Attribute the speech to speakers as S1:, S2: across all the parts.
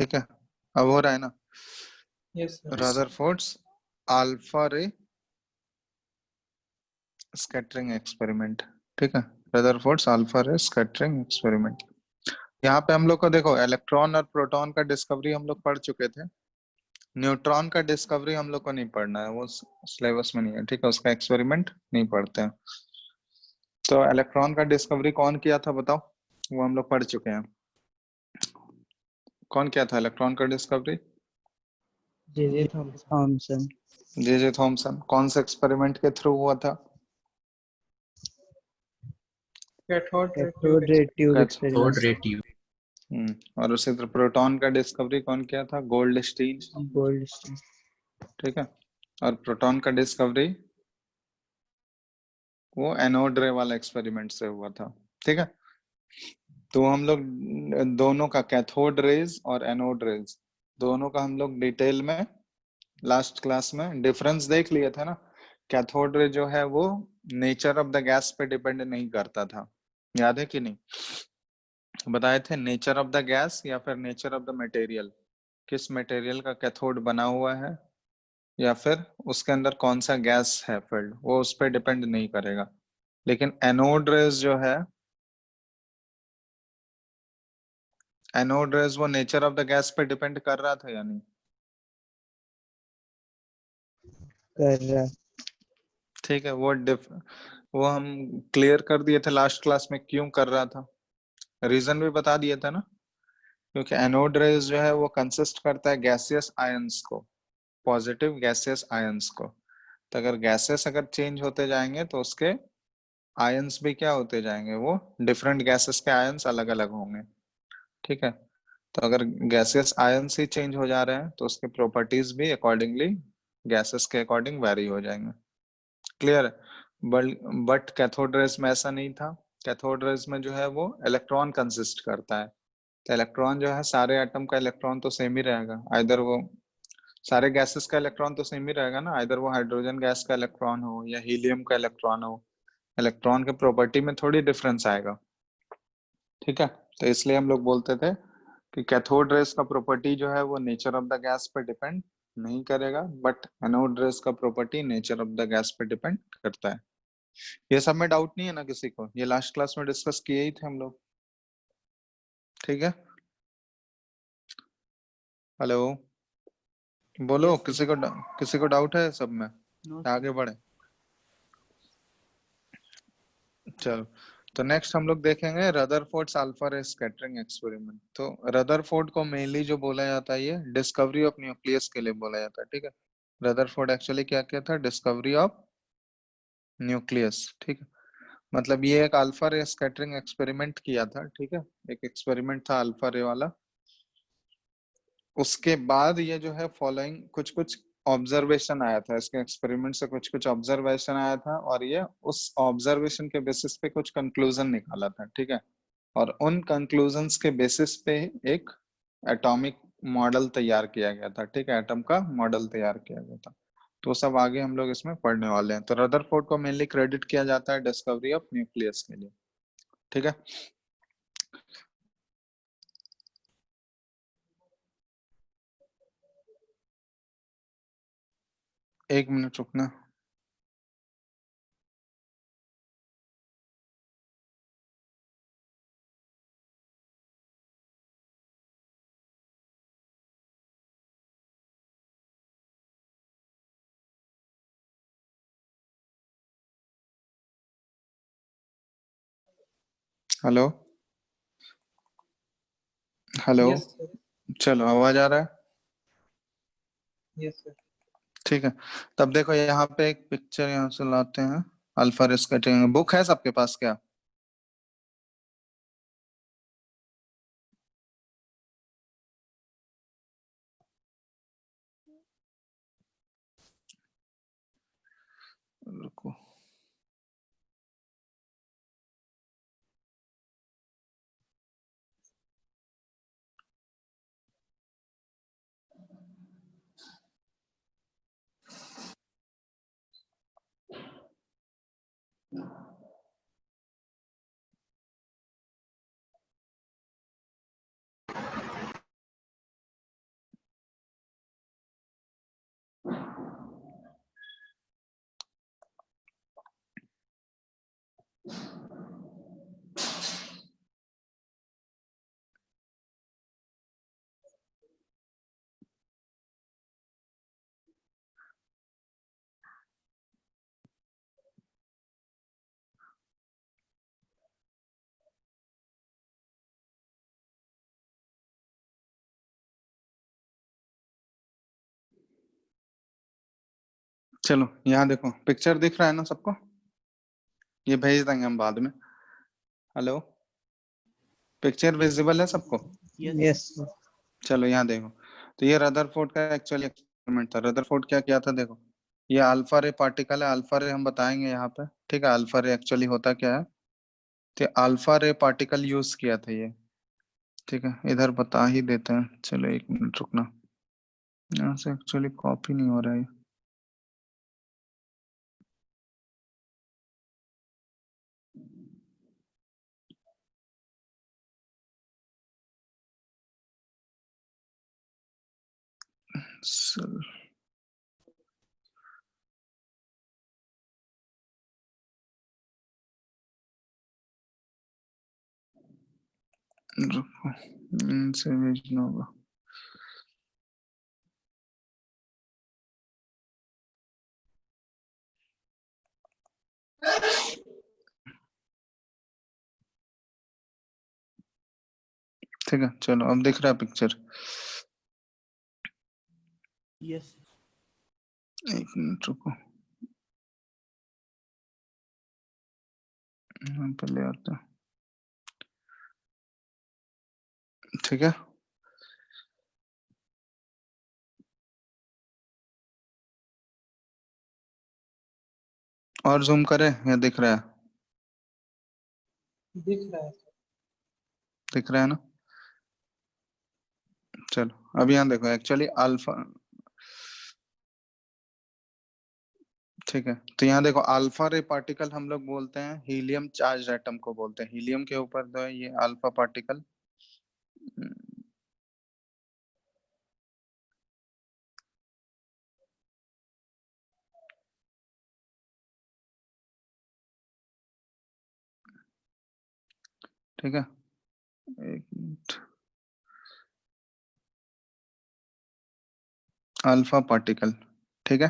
S1: ठीक है, अब हो रहा है ना।
S2: Yes sir.
S1: रदरफोर्ड्स अल्फा रे स्कैटरिंग एक्सपेरिमेंट। ठीक है, रदरफोर्ड्स अल्फा रे स्कैटरिंग एक्सपेरिमेंट। यहाँ पे हम लोग को देखो इलेक्ट्रॉन और प्रोटॉन का डिस्कवरी हम लोग पढ़ चुके थे। न्यूट्रॉन का डिस्कवरी हम लोग को नहीं पढ़ना है, वो सिलेबस में नहीं है। ठीक है, उसका एक्सपेरिमेंट नहीं पढ़ते हैं। तो इलेक्ट्रॉन का डिस्कवरी कौन किया था बताओ, वो हम लोग पढ़ चुके हैं। कौन किया था इलेक्ट्रॉन का discovery?
S2: J Thomson.
S1: J Thomson. कौन से एक्सपेरिमेंट के थ्रू हुआ था?
S2: Cathode ray
S3: cathode ray tube experiment.
S1: और उसी तरह प्रोटॉन का डिस्कवरी कौन किया था? गोल्डस्टीन।
S3: गोल्डस्टीन।
S1: ठीक है, और प्रोटॉन का डिस्कवरी वो एनोड रे वाला एक्सपेरिमेंट से हुआ था। ठीक है, तो हम लोग दोनों का कैथोड रेज और एनोड रेज दोनों का हम लोग डिटेल में लास्ट क्लास में डिफरेंस देख लिए थे ना। कैथोड रे जो है वो नेचर ऑफ द गैस पे डिपेंड नहीं करता था, याद है कि नहीं? बताए थे नेचर ऑफ द गैस या फिर नेचर ऑफ द मटेरियल, किस मटेरियल का कैथोड बना हुआ है या फिर उसके अंदर कौन सा गैस है फिल्ड, वो उस पर डिपेंड नहीं करेगा। लेकिन एनोड रेज जो है, एनोड रेज वो नेचर ऑफ द गैस पे डिपेंड कर रहा था या नहीं?
S3: कर रहा।
S1: ठीक है, वो हम क्लियर कर दिए थे लास्ट क्लास में क्यों कर रहा था, रीजन भी बता दिया था ना। क्योंकि एनोड रेज जो है वो कंसिस्ट करता है गैसियस आयंस को, पॉजिटिव गैसियस आयंस को। तो अगर गैसेस अगर चेंज होते जाएंगे तो उसके आयंस भी क्या होते जाएंगे, वो डिफरेंट गैसेस के आयंस अलग अलग होंगे। ठीक है, तो अगर गैसेस आयंस ही चेंज हो जा रहे हैं तो उसके प्रॉपर्टीज भी अकॉर्डिंगली गैसेस के अकॉर्डिंग वेरी हो जाएंगे। क्लियर है? बट कैथोड रेज में ऐसा नहीं था। कैथोड रेज में जो है वो इलेक्ट्रॉन कंसिस्ट करता है। तो इलेक्ट्रॉन जो है सारे एटम का इलेक्ट्रॉन तो सेम ही रहेगा, आइदर वो सारे गैसेस का इलेक्ट्रॉन तो सेम ही रहेगा ना, आइदर वो हाइड्रोजन गैस का इलेक्ट्रॉन हो या हीलियम का इलेक्ट्रॉन हो, इलेक्ट्रॉन के प्रॉपर्टी में थोड़ी डिफरेंस आएगा। ठीक है, तो इसलिए हम लोग बोलते थे कि कैथोड रेज का प्रॉपर्टी जो है वो नेचर ऑफ द गैस पे डिपेंड नहीं करेगा, बट एनोड रेज का property nature of the gas पे डिपेंड करता है। ये सब में डाउट नहीं है ना किसी को? ये लास्ट क्लास में डिस्कस किए ही थे हम लोग। ठीक है, हेलो, बोलो।
S2: Yes,
S1: किसी को डाउट है सब में?
S3: नो
S1: आगे बढ़े, चलो। तो नेक्स्ट हम लोग देखेंगे रदरफोर्ड्स अल्फा रे स्कैटरिंग एक्सपेरिमेंट। तो रदरफोर्ड को मेनली जो बोला जाता है ये डिस्कवरी ऑफ न्यूक्लियस के लिए बोला जाता है। ठीक है, रदरफोर्ड एक्चुअली क्या किया था? Discovery of nucleus. ठीक है, मतलब ये एक अल्फा रे स्कैटरिंग एक्सपेरिमेंट किया था। ठीक है, एक एक्सपेरिमेंट था अल्फा रे वाला। उसके बाद ये जो है फॉलोइंग कुछ कुछ ऑब्जर्वेशन आया था, इसके एक्सपेरिमेंट से कुछ कुछ ऑब्जर्वेशन आया था और ये उस ऑब्जर्वेशन के बेसिस पे कुछ कंक्लूजन निकाला था। ठीक है, और उन कंक्लूजन्स के बेसिस पे एक एटॉमिक मॉडल तैयार किया गया था। ठीक है, एटम का मॉडल तैयार किया गया था। तो सब आगे हम लोग इसमें पढ़ने वाले हैं। तो रदरफोर्ड को मेनली क्रेडिट किया जाता है डिस्कवरी ऑफ न्यूक्लियस के लिए। ठीक है, एक मिनट रुकना। Hello hello,
S2: yes sir.
S1: चलो आवाज आ रहा है?
S2: Yes sir.
S1: ठीक है, तब देखो यहाँ पे एक पिक्चर यहाँ से लाते हैं। अल्फा रे स्कैटरिंग बुक है सबके पास क्या? रुको, चलो यहाँ देखो, पिक्चर दिख रहा है ना सबको? ये भेज देंगे हम बाद में। हेलो, पिक्चर विजिबल है सबको?
S3: Yes.
S1: चलो यहाँ देखो, तो ये रदरफोर्ड का एक्चुअली एक्सपेरिमेंट था। रदरफोर्ड क्या किया था, देखो ये अल्फा रे पार्टिकल है। अल्फा रे हम बताएंगे यहाँ पे, ठीक है? अल्फा रे एक्चुअली होता क्या है, तो अल्फा रे पार्टिकल यूज किया था ये, ठीक है? इधर बता ही देते हैं। चलो 1 मिनट रुकना, यहाँ से एक्चुअली कॉपी नहीं हो रहा है। चल रुको, इनसे भेजना होगा। ठीक है, चलो अब दिख रहा है पिक्चर?
S2: यस
S1: 1 मिनट रुको, यहाँ पे ले आते हैं, ठीक है? और जूम करें या दिख रहा है?
S2: दिख रहा है।
S1: दिख रहा है ना? चलो अब यहाँ देखो, एक्चुअली अल्फा, ठीक है? तो यहाँ देखो, अल्फा रे पार्टिकल हम लोग बोलते हैं हीलियम चार्ज एटम को बोलते हैं। हीलियम के ऊपर जो है ये अल्फा पार्टिकल, ठीक है? 1 मिनट, अल्फा पार्टिकल, ठीक है?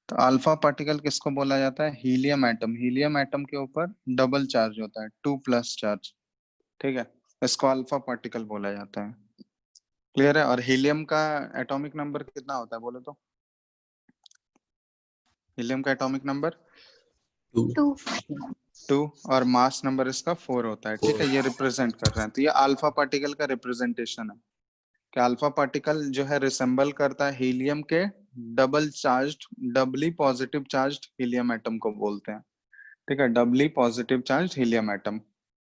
S1: तो अल्फा पार्टिकल किसको बोला जाता है? Helium atom. हीलियम एटम के ऊपर डबल चार्ज होता है, 2+ चार्ज, ठीक है? इसको अल्फा पार्टिकल बोला जाता है। क्लियर है? और हीलियम का एटॉमिक नंबर कितना होता है बोलो तो? हीलियम का एटॉमिक नंबर 2 और मास नंबर इसका 4 होता है, ठीक है? ये रिप्रेजेंट कर रहे हैं, तो ये अल्फा पार्टिकल का रिप्रेजेंटेशन है कि अल्फा पार्टिकल जो है रिसेंबल करता है हीलियम के double charged, doubly positive charged helium atom को बोलते हैं, ठीक है? Doubly positive charged helium atom.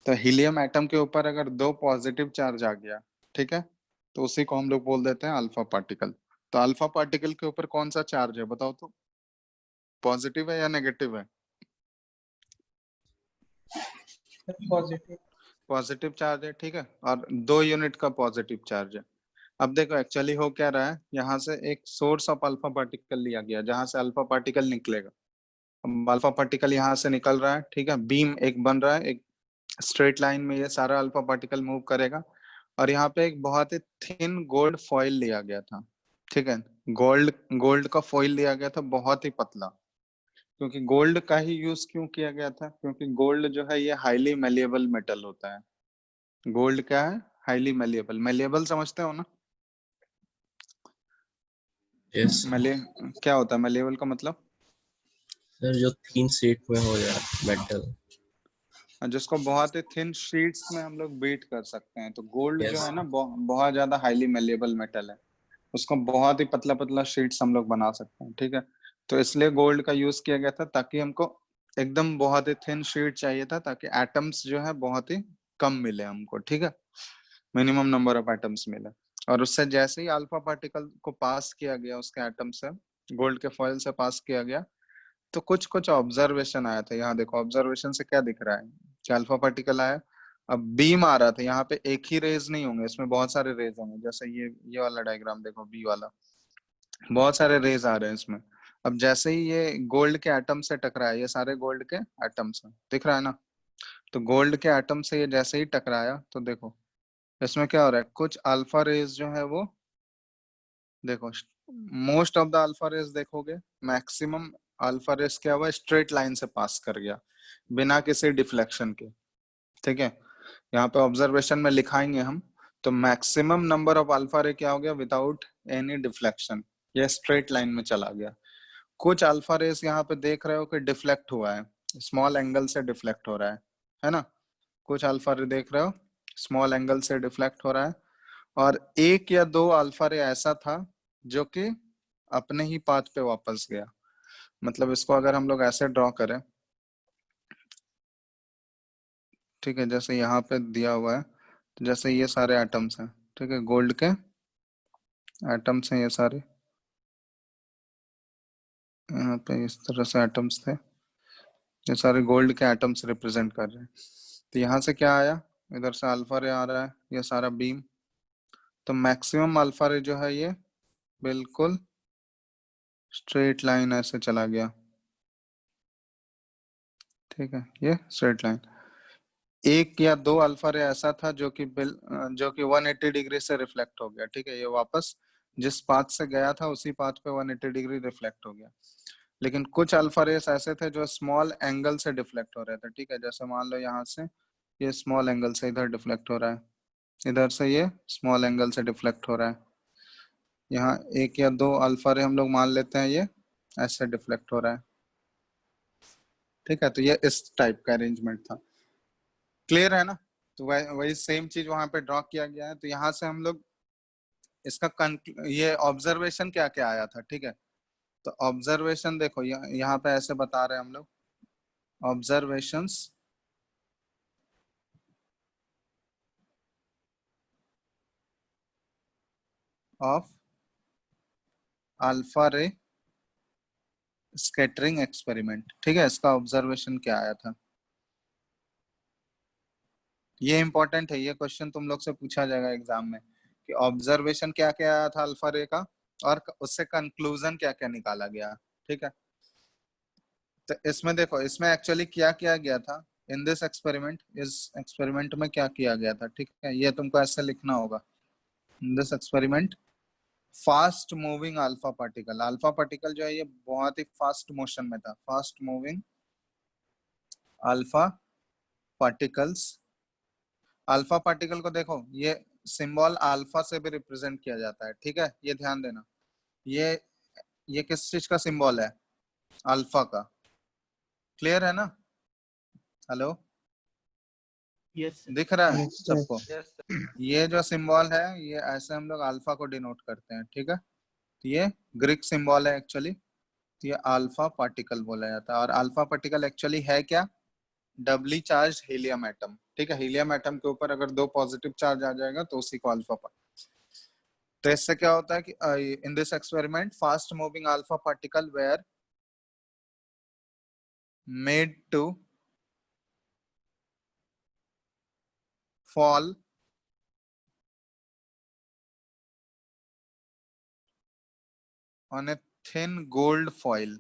S1: तो हीलियम एटम के ऊपर अगर 2 पॉजिटिव चार्ज आ गया, ठीक है, तो उसी को हम लोग बोल देते हैं अल्फा पार्टिकल। तो अल्फा पार्टिकल के ऊपर कौन सा चार्ज है बताओ तो? पॉजिटिव है या नेगेटिव है?
S2: पॉजिटिव।
S1: पॉजिटिव चार्ज है, ठीक है? और 2 यूनिट का पॉजिटिव चार्ज है। अब देखो एक्चुअली हो क्या रहा है, यहाँ से एक सोर्स ऑफ अल्फा पार्टिकल लिया गया जहां से अल्फा पार्टिकल निकलेगा। अब अल्फा पार्टिकल यहाँ से निकल रहा है, ठीक है? बीम एक बन रहा है, एक स्ट्रेट लाइन में ये सारा अल्फा पार्टिकल मूव करेगा। और यहाँ पे एक बहुत ही थिन गोल्ड फॉइल लिया गया था, ठीक है? गोल्ड गोल्ड का फॉइल लिया गया था, बहुत ही पतला। क्योंकि गोल्ड का ही यूज क्यों किया गया था? क्योंकि गोल्ड जो है ये हाईली मेलिएबल मेटल होता है। गोल्ड क्या है? Highly malleable. मेलिएबल समझते हो ना?
S4: यस
S1: मेले क्या होता है मेलिएबल का मतलब?
S4: सर, जो थिन शीट में हो जाए मेटल।
S1: जिसको बहुत ही थिन शीट्स में हम लोग बीट कर सकते हैं। तो गोल्ड जो
S4: Yes.
S1: है ना बहुत ज्यादा हाईली मेलिएबल मेटल है, उसको बहुत ही पतला पतला शीट्स हम लोग बना सकते हैं, ठीक है? तो इसलिए गोल्ड का यूज किया गया था, ताकि हमको एकदम बहुत ही थिन शीट चाहिए था, ताकि एटम्स जो है बहुत ही कम मिले हमको, ठीक है? मिनिमम नंबर ऑफ एटम्स मिले। और उससे जैसे ही अल्फा पार्टिकल को पास किया गया, उसके एटम से, गोल्ड के फॉइल से पास किया गया, तो कुछ कुछ ऑब्जर्वेशन आया था। यहाँ देखो, ऑब्जर्वेशन से क्या दिख रहा है कि अल्फा पार्टिकल आया, अब बीम आ रहा था। यहाँ पे एक ही रेज नहीं होंगे, इसमें बहुत सारे रेज होंगे। जैसे ये वाला डायग्राम देखो, बी वाला, बहुत सारे रेज आ रहे हैं इसमें। अब जैसे ही ये गोल्ड के एटम से टकराया, ये सारे गोल्ड के एटम्स हैं, दिख रहा है ना? तो गोल्ड के एटम से ये जैसे ही टकराया, तो देखो इसमें क्या हो रहा है, कुछ अल्फा रेज जो है वो, देखो most of the alpha rays देखोगे, मैक्सिमम अल्फा रेज क्या हुआ, स्ट्रेट लाइन से पास कर गया बिना किसी डिफ्लेक्शन के, ठीक है? यहाँ पे ऑब्जर्वेशन में लिखाएंगे हम, तो मैक्सिमम नंबर ऑफ अल्फा रे क्या हो गया, विदाउट एनी डिफ्लेक्शन, ये स्ट्रेट लाइन में चला गया। कुछ अल्फा रेस यहाँ पे देख रहे हो कि डिफ्लेक्ट हुआ है, स्मॉल एंगल से डिफ्लेक्ट हो रहा है ना। कुछ अल्फा रे देख रहे हो स्मॉल एंगल से डिफ्लेक्ट हो रहा है, और एक या दो अल्फा रे ऐसा था जो कि अपने ही पाथ पे वापस गया। मतलब इसको अगर हम लोग ऐसे ड्रॉ करें, ठीक है, जैसे यहाँ पे दिया हुआ है, तो जैसे ये सारे एटम्स हैं, ठीक है, गोल्ड के एटम्स हैं ये सारे, यहाँ पे इस तरह से एटम्स थे, ये सारे गोल्ड के एटम्स रिप्रेजेंट कर रहे हैं। तो यहाँ से क्या आया, इधर से अल्फा रे आ रहा है, ये सारा बीम, तो मैक्सिमम अल्फा रे जो है ये बिल्कुल स्ट्रेट लाइन ऐसे चला गया, ठीक है, ये स्ट्रेट लाइन। एक या दो अल्फा रे ऐसा था जो कि 180 डिग्री से रिफ्लेक्ट हो गया, ठीक है, ये वापस जिस पाथ से गया था उसी पाथ पे 180 डिग्री रिफ्लेक्ट हो गया। लेकिन कुछ अल्फा रेस ऐसे थे जो स्मॉल एंगल से डिफ्लेक्ट हो रहे थे, ठीक है, जैसे मान लो यहाँ से ये स्मॉल एंगल से इधर डिफ्लेक्ट हो रहा है, इधर से ये स्मॉल एंगल से डिफ्लेक्ट हो रहा है, यहाँ एक या दो अल्फा रे हम लोग मान लेते हैं ये ऐसे डिफ्लेक्ट हो रहा है, ठीक है। तो ये इस टाइप का अरेंजमेंट था, क्लियर है ना। तो वही सेम चीज वहां पे ड्रॉ किया गया है। तो यहाँ से हम लोग इसका ये ऑब्जर्वेशन क्या क्या आया था, ठीक है। तो ऑब्जर्वेशन देखो यहाँ पे ऐसे बता रहे हैं हम लोग, ऑब्जर्वेशंस ऑफ अल्फा रे स्कैटरिंग एक्सपेरिमेंट, ठीक है, इसका ऑब्जर्वेशन क्या आया था। ये इंपॉर्टेंट है, ये क्वेश्चन तुम लोग से पूछा जाएगा एग्जाम में कि ऑब्जर्वेशन क्या क्या आया था अल्फा रे का, और उससे कंक्लूजन क्या क्या निकाला गया, ठीक है। तो इसमें देखो, इसमें एक्चुअली क्या किया गया था इन दिस एक्सपेरिमेंट, इस एक्सपेरिमेंट में क्या किया गया था, ठीक है, ये तुमको ऐसे लिखना होगा। इन this experiment fast moving alpha particle जो है ये बहुत ही फास्ट मोशन में था, fast moving alpha particles. Alpha particle को देखो, ये सिंबल अल्फा से भी रिप्रेजेंट किया जाता है, ठीक है, ये ध्यान देना। ये ये किस चीज का सिंबल है, अल्फा का, क्लियर है ना। Hello,
S2: Yes, sir.
S1: दिख रहा है
S3: Yes, sir.
S1: सबको। ये जो सिंबल है ये ऐसे हम लोग अल्फा को डिनोट करते हैं, ठीक है। तो ये ग्रीक सिंबल है एक्चुअली, तो ये अल्फा पार्टिकल बोला जाता है। और अल्फा पार्टिकल एक्चुअली है क्या, डबली चार्ज हीलियम एटम, ठीक है। हीलियम एटम के ऊपर अगर दो पॉजिटिव चार्ज आ जाएगा तो उसी को अल्फा पार्टिकल। तो इससे क्या होता है कि in this experiment fast moving alpha particle were made to fall on a thin gold foil,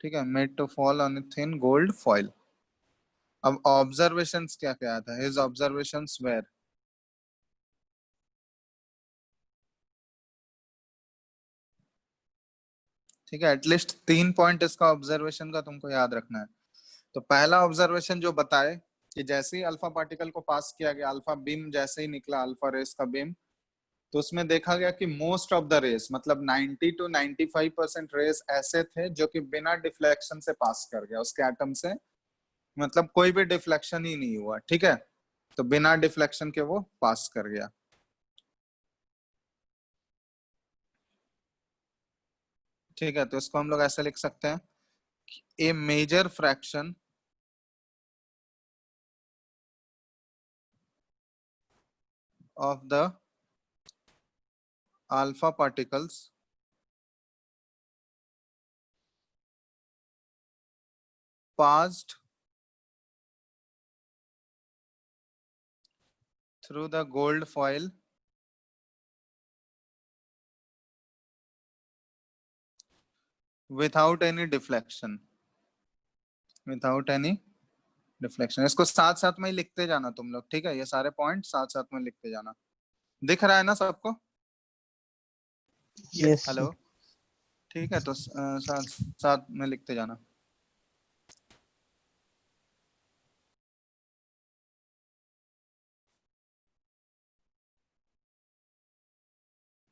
S1: ठीक है, made to fall on a thin gold foil. अब ऑब्जर्वेशंस क्या क्या था, हिज ऑब्जर्वेशंस वेयर, ठीक है, एटलीस्ट 3 पॉइंट इसका ऑब्जर्वेशन का तुमको याद रखना है। तो पहला ऑब्जर्वेशन जो बताए कि जैसे ही अल्फा पार्टिकल को पास किया गया, अल्फा बीम जैसे ही निकला, अल्फा रेस का बीम, तो उसमें देखा गया कि मोस्ट ऑफ द रेस, मतलब 90 to 95% रेस ऐसे थे जो कि बिना डिफ्लेक्शन से पास कर गया उसके एटम से, मतलब कोई भी डिफ्लेक्शन ही नहीं हुआ, ठीक है। तो बिना डिफ्लेक्शन के वो पास कर गया, ठीक है। तो इसको हम लोग ऐसे लिख सकते हैं, a major fraction of the alpha particles passed through the gold foil without any deflection, without any deflection. इसको साथ साथ में ही लिखते जाना तुम लोग, ठीक है, ये सारे पॉइंट साथ साथ में लिखते जाना। दिख रहा है ना सबको।
S3: Yes, sir.
S1: हेलो, ठीक है, तो साथ साथ में लिखते जाना।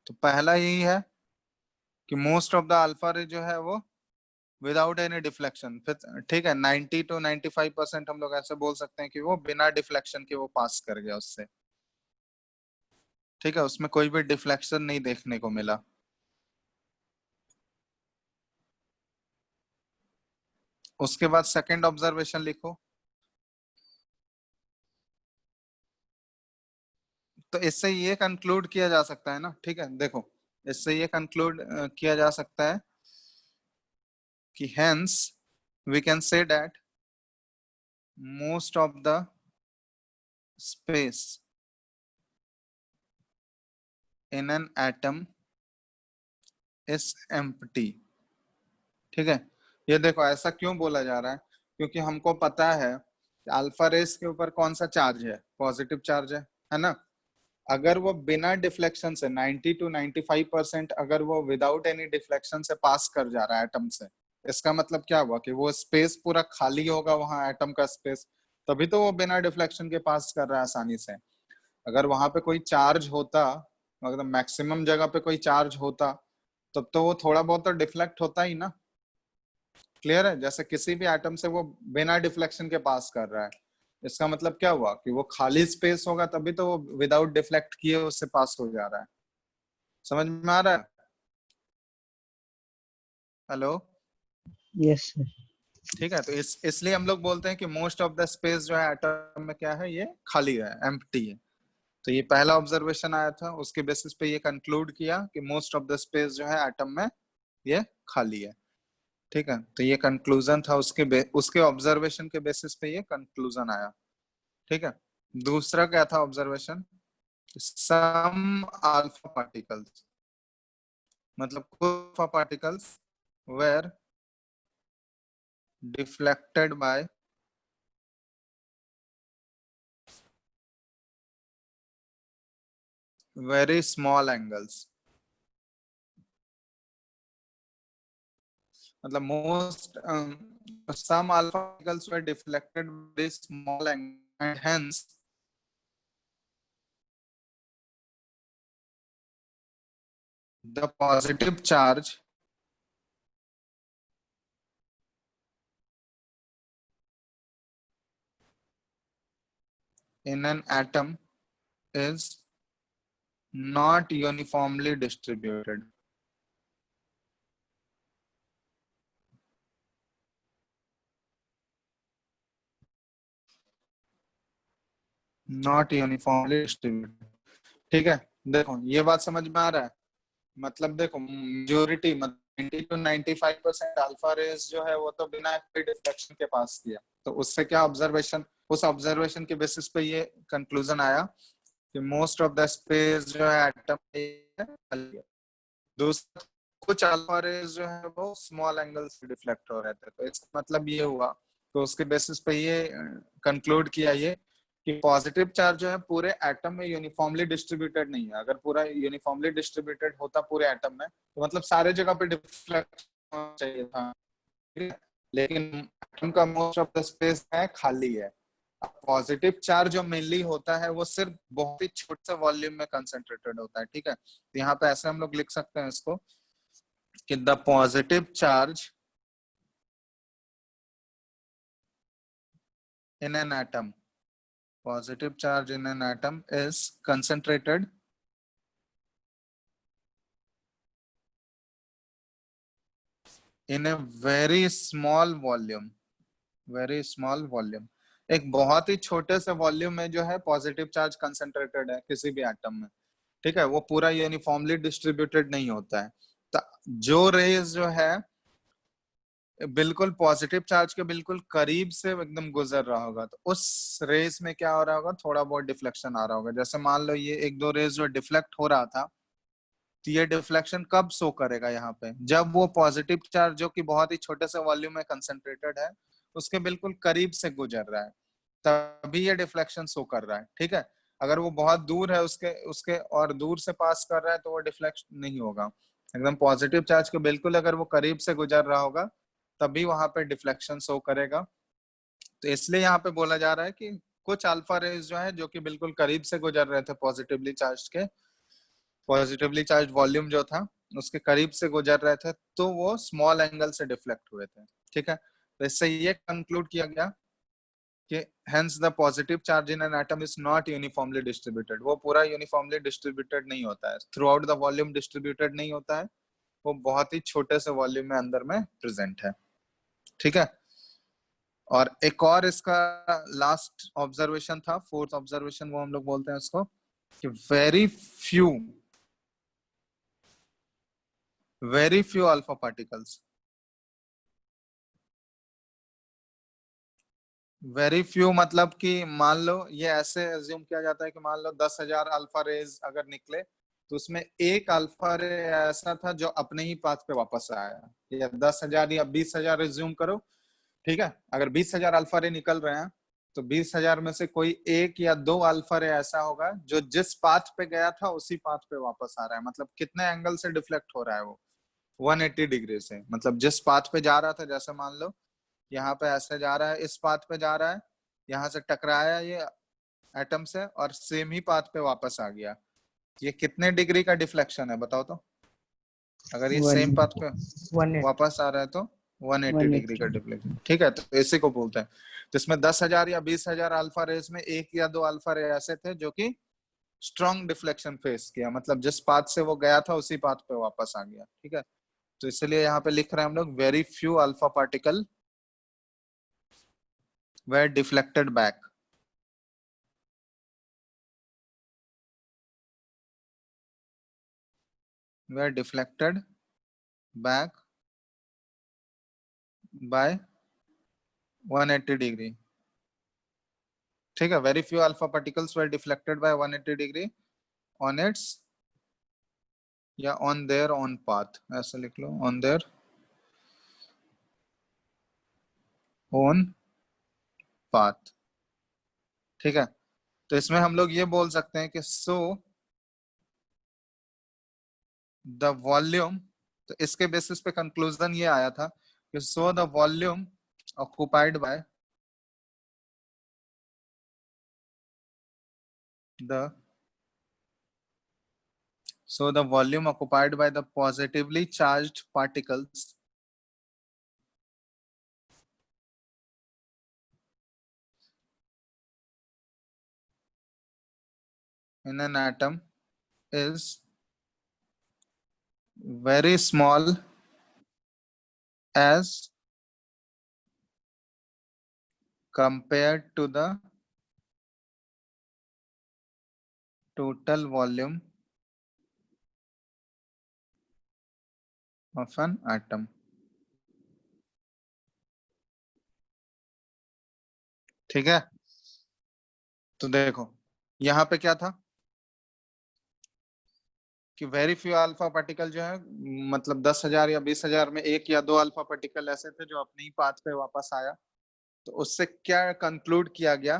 S1: तो पहला यही है कि मोस्ट ऑफ द अल्फा रे जो है वो विदाउट एनी डिफ्लेक्शन, फिर ठीक है 90 to 95% हम लोग ऐसे बोल सकते हैं कि वो बिना डिफ्लेक्शन के वो पास कर गया उससे, ठीक है, उसमें कोई भी डिफ्लेक्शन नहीं देखने को मिला। उसके बाद सेकंड ऑब्जर्वेशन लिखो। तो इससे ये कंक्लूड किया जा सकता है ना, ठीक है, देखो इससे ये कंक्लूड किया जा सकता है कि hence we can say that most of the space in an atom is empty, ठीक है। ये देखो ऐसा क्यों बोला जा रहा है, क्योंकि हमको पता है अल्फा रेस के ऊपर कौन सा चार्ज है, पॉजिटिव चार्ज है ना। अगर वो बिना डिफ्लेक्शन से 90 to 95% अगर वो विदाउट एनी डिफ्लेक्शन से पास कर जा रहा है एटम से, इसका मतलब क्या हुआ कि वो स्पेस पूरा खाली होगा वहां एटम का स्पेस, तभी तो वो बिना डिफ्लेक्शन के पास कर रहा है आसानी से। अगर वहां पे कोई चार्ज होता, मतलब मैक्सिमम जगह पे कोई चार्ज होता, तब तो वो थोड़ा बहुत तो डिफ्लेक्ट होता ही ना। क्लियर है, जैसे किसी भी एटम से वो बिना डिफ्लेक्शन के पास कर रहा है, इसका मतलब क्या हुआ कि वो खाली स्पेस होगा तभी तो वो विदाउट डिफ्लेक्ट किए उससे पास हो जा रहा है। समझ में आ रहा है? Hello,
S3: yes sir.
S1: ठीक है, तो इसलिए हम लोग बोलते हैं कि मोस्ट ऑफ द स्पेस जो है एटम में क्या है, ये खाली है, एम्प्टी है। तो ये पहला ऑब्जर्वेशन आया था, उसके बेसिस पे ये कंक्लूड किया कि मोस्ट ऑफ द स्पेस जो है एटम में ये खाली है, ठीक है। तो ये कंक्लूजन था, उसके ऑब्जर्वेशन के बेसिस पे ये कंक्लूजन आया, ठीक है। दूसरा क्या था ऑब्जर्वेशन, सम अल्फा पार्टिकल्स, मतलब कुछ alpha particles were deflected by very small angles, मतलब most some alpha particles were deflected very small angle and hence the positive charge in an atom is not uniformly distributed. Not uniformly distributed, ठीक है। देखो ये बात समझ में आ रहा है, मतलब देखो मेजोरिटी मतलब 90 to 95% अल्फा रेज जो है वो तो बिना कोई डिफ्लेक्शन के पास किया, तो उससे क्या ऑब्जर्वेशन, उस ऑब्जर्वेशन के बेसिस पे ये कंक्लूजन आया कि मोस्ट ऑफ द स्पेस जो है एटम, दूसरा कुछ अल्फा रेज जो है वो स्मॉल एंगल से डिफ्लेक्ट हो रहे थे, तो इसका मतलब ये हुआ, तो उसके बेसिस पे ये कंक्लूड किया ये कि पॉजिटिव चार्ज जो है पूरे एटम में यूनिफॉर्मली डिस्ट्रीब्यूटेड नहीं है। अगर पूरा यूनिफॉर्मली डिस्ट्रीब्यूटेड होता पूरे एटम में तो मतलब सारे जगह पे डिफ्लेक्ट होना चाहिए था, लेकिन एटम का मोस्ट ऑफ द स्पेस है खाली है। पॉजिटिव चार्ज जो मेनली होता है वो सिर्फ बहुत ही छोटे से वॉल्यूम में कंसंट्रेटेड होता है, ठीक है। तो यहाँ पे ऐसे हम लोग लिख सकते हैं इसको कि the positive charge in an atom, positive charge in an atom is concentrated in a very small volume, very small volume, एक बहुत ही छोटे से वॉल्यूम में जो है पॉजिटिव चार्ज कंसंट्रेटेड है किसी भी एटम में, ठीक है। वो पूरा यूनिफॉर्मली डिस्ट्रीब्यूटेड नहीं होता है। तो जो रेज जो है बिल्कुल पॉजिटिव चार्ज के बिल्कुल करीब से एकदम गुजर रहा होगा, तो उस रेस में क्या हो रहा होगा, थोड़ा बहुत डिफ्लेक्शन आ रहा होगा। जैसे मान लो ये एक दो रेस जो डिफ्लेक्ट हो रहा था, तो ये डिफ्लेक्शन कब शो करेगा यहाँ पे, जब वो पॉजिटिव चार्ज जो कि बहुत ही छोटे से वॉल्यूम में कंसंट्रेटेड है उसके बिल्कुल करीब से गुजर रहा है, तभी ये डिफ्लेक्शन शो कर रहा है, ठीक है। अगर वो बहुत दूर है उसके उसके और दूर से पास कर रहा है तो वो डिफ्लेक्शन नहीं होगा। एकदम पॉजिटिव चार्ज के बिल्कुल अगर वो करीब से गुजर रहा होगा तभी वहां पे डिफ्लेक्शन शो करेगा। तो इसलिए यहाँ पे बोला जा रहा है कि कुछ अल्फा रेज जो है जो कि बिल्कुल करीब से गुजर रहे थे पॉजिटिवली चार्ज वॉल्यूम जो था उसके करीब से गुजर रहे थे तो वो स्मॉल एंगल से डिफ्लेक्ट हुए थे। ठीक है, तो इससे ये कंक्लूड किया गया कि hence the positive charge in an atom is not uniformly distributed। वो पूरा यूनिफॉर्मली डिस्ट्रीब्यूटेड नहीं होता है, through out the volume distributed नहीं होता है, वो बहुत ही छोटे से वॉल्यूम में अंदर में प्रेजेंट है। ठीक है, और एक और इसका लास्ट ऑब्जर्वेशन था, फोर्थ ऑब्जर्वेशन वो हम लोग बोलते हैं उसको कि very few alpha particles, very few मतलब कि मान लो ये ऐसे एज्यूम किया जाता है कि मान लो 10,000 अल्फा रेज अगर निकले तो उसमें एक अल्फा रे ऐसा था जो अपने ही पाथ पे वापस आया, या 10,000 या 20,000 एज्यूम करो। ठीक है, अगर 20,000 अल्फा रे निकल रहे हैं तो 20,000 में से कोई एक या दो अल्फा रे ऐसा होगा जो जिस पाथ पे गया था उसी पाथ पे वापस आ रहा है। मतलब कितने एंगल से डिफ्लेक्ट हो रहा है वो 180 डिग्री से। मतलब जिस पाथ पे जा रहा था, जैसे मान लो यहाँ पे ऐसे जा रहा है, इस पाथ पे जा रहा है, यहाँ से टकराया ये एटम से और सेम ही पाथ पे वापस आ गया, ये कितने डिग्री का डिफ्लेक्शन है बताओ तो? अगर ये सेम पाथ पे वापस आ रहा है तो 180 डिग्री का डिफ्लेक्शन। ठीक है, तो इसी को बोलते हैं। तो इसमें 10,000 या 20,000 अल्फा रेस में एक या दो अल्फा रे ऐसे थे जो कि स्ट्रॉन्ग डिफ्लेक्शन फेस किया, मतलब जिस पाथ से वो गया था उसी पाथ पे वापस आ गया। ठीक है, तो इसलिए यहाँ पे लिख रहे हैं हम लोग very few alpha particle were deflected back। were deflected back by 180 degree। ठीक है, very few alpha particles were deflected by 180 degree on its या on their own path, ऐसे लिख लो, on their own path। ठीक है, तो इसमें हम लोग ये बोल सकते हैं कि so the volume, तो इसके बेसिस पे कंक्लूजन ये आया था कि so the volume occupied by the volume occupied by the positively charged particles in an atom is very small as compared to the total volume of an atom। ठीक है, तो देखो यहाँ पे क्या था कि वेरी फ्यू अल्फा पार्टिकल जो है, मतलब 10,000 या 20,000 में एक या दो अल्फा पार्टिकल ऐसे थे जो अपने ही पाथ पे वापस आया। तो उससे क्या कंक्लूड किया गया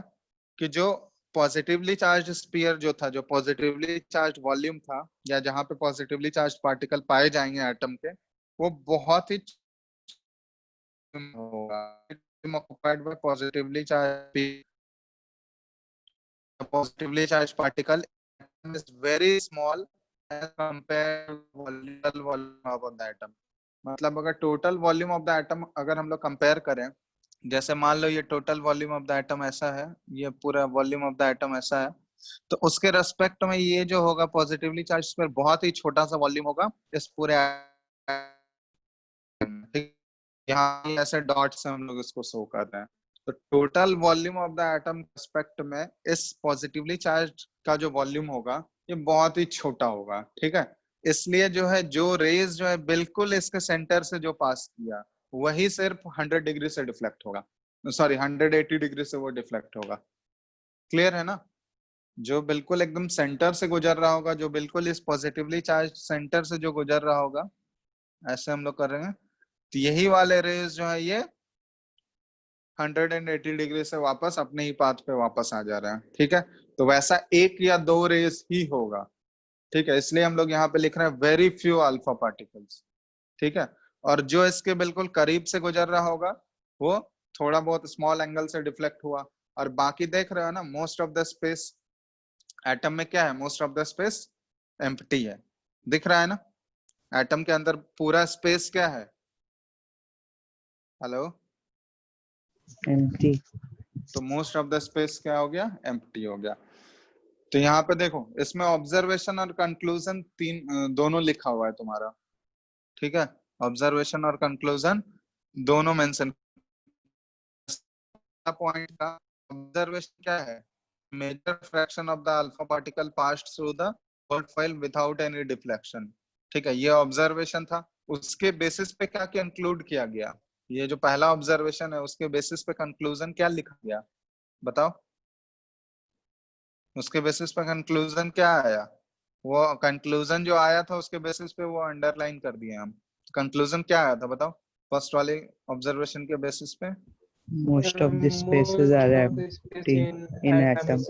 S1: कि जो पॉजिटिवली चार्ज स्फीयर जो था, जो पॉजिटिवली चार्ज वॉल्यूम था, या जहां पे पॉजिटिवली चार्ज पार्टिकल पाए जाएंगे एटम के, वो बहुत ही होगा occupied by positively charged particle is very small as compared to volume of the atom। मतलब अगर total volume of the atom अगर हम लोग कंपेयर करें, जैसे मान लो ये total volume of the atom ऐसा है, ये पूरा वॉल्यूम ऑफ द एटम ऐसा है, तो उसके रेस्पेक्ट में ये जो होगा पॉजिटिवली चार्ज पर बहुत ही छोटा सा वॉल्यूम होगा इस पूरे यहाँ ऐसे डॉट से हम लोग इसको शो कर रहे हैं। तो total volume of the atom respect में इस पॉजिटिवली चार्ज का जो वॉल्यूम होगा ये बहुत ही छोटा होगा। ठीक है, इसलिए जो है जो रेज जो है बिल्कुल इसके सेंटर से जो पास किया वही सिर्फ 100 डिग्री से डिफ्लेक्ट होगा, सॉरी 180 डिग्री से वो डिफ्लेक्ट होगा। क्लियर है ना? जो बिल्कुल एकदम सेंटर से गुजर रहा होगा, जो बिल्कुल इस पॉजिटिवली चार्ज सेंटर से जो गुजर रहा होगा, ऐसे हम लोग कर रहे हैं, तो यही वाले रेज जो है ये 180 डिग्री से वापस अपने ही पाथ पे वापस आ जा रहे हैं। ठीक है, तो वैसा एक या दो रेज ही होगा। ठीक है, इसलिए हम लोग यहाँ पे लिख रहे हैं वेरी फ्यू अल्फा पार्टिकल्स। ठीक है, और जो इसके बिल्कुल करीब से गुजर रहा होगा वो थोड़ा बहुत स्मॉल एंगल से डिफ्लेक्ट हुआ, और बाकी देख रहे हो ना most of the space atom में क्या है, most of the space empty है, दिख रहा है ना? एटम के अंदर पूरा स्पेस क्या है? Hello,
S3: empty.
S1: तो मोस्ट ऑफ द स्पेस क्या हो गया? एम्प्टी हो गया। तो यहाँ पे देखो, इसमें ऑब्जर्वेशन और कंक्लूजन दोनों लिखा हुआ है तुम्हारा, ठीक है? ऑब्जर्वेशन और कंक्लूजन दोनों मेंशन। पॉइंट का ऑब्जर्वेशन क्या है? Major fraction of the alpha particle passed through the gold foil without any deflection, ठीक है? ये ऑब्जर्वेशन था। उसके बेसिस पे क्या कंक्लूड किया गया? ये जो पहला ऑब्जर्वेशन है उसके बेसिस पे कंक्लूजन क्या लिखा गया, बताओ? उसके बेसिस पे कंक्लूजन क्या आया? वो कंक्लूजन जो आया था उसके बेसिस पे वो अंडरलाइन कर दिए हम। कंक्लूजन क्या आया था बताओ, फर्स्ट वाले ऑब्जर्वेशन के बेसिस पे?
S3: Most of the spaces are empty in atom.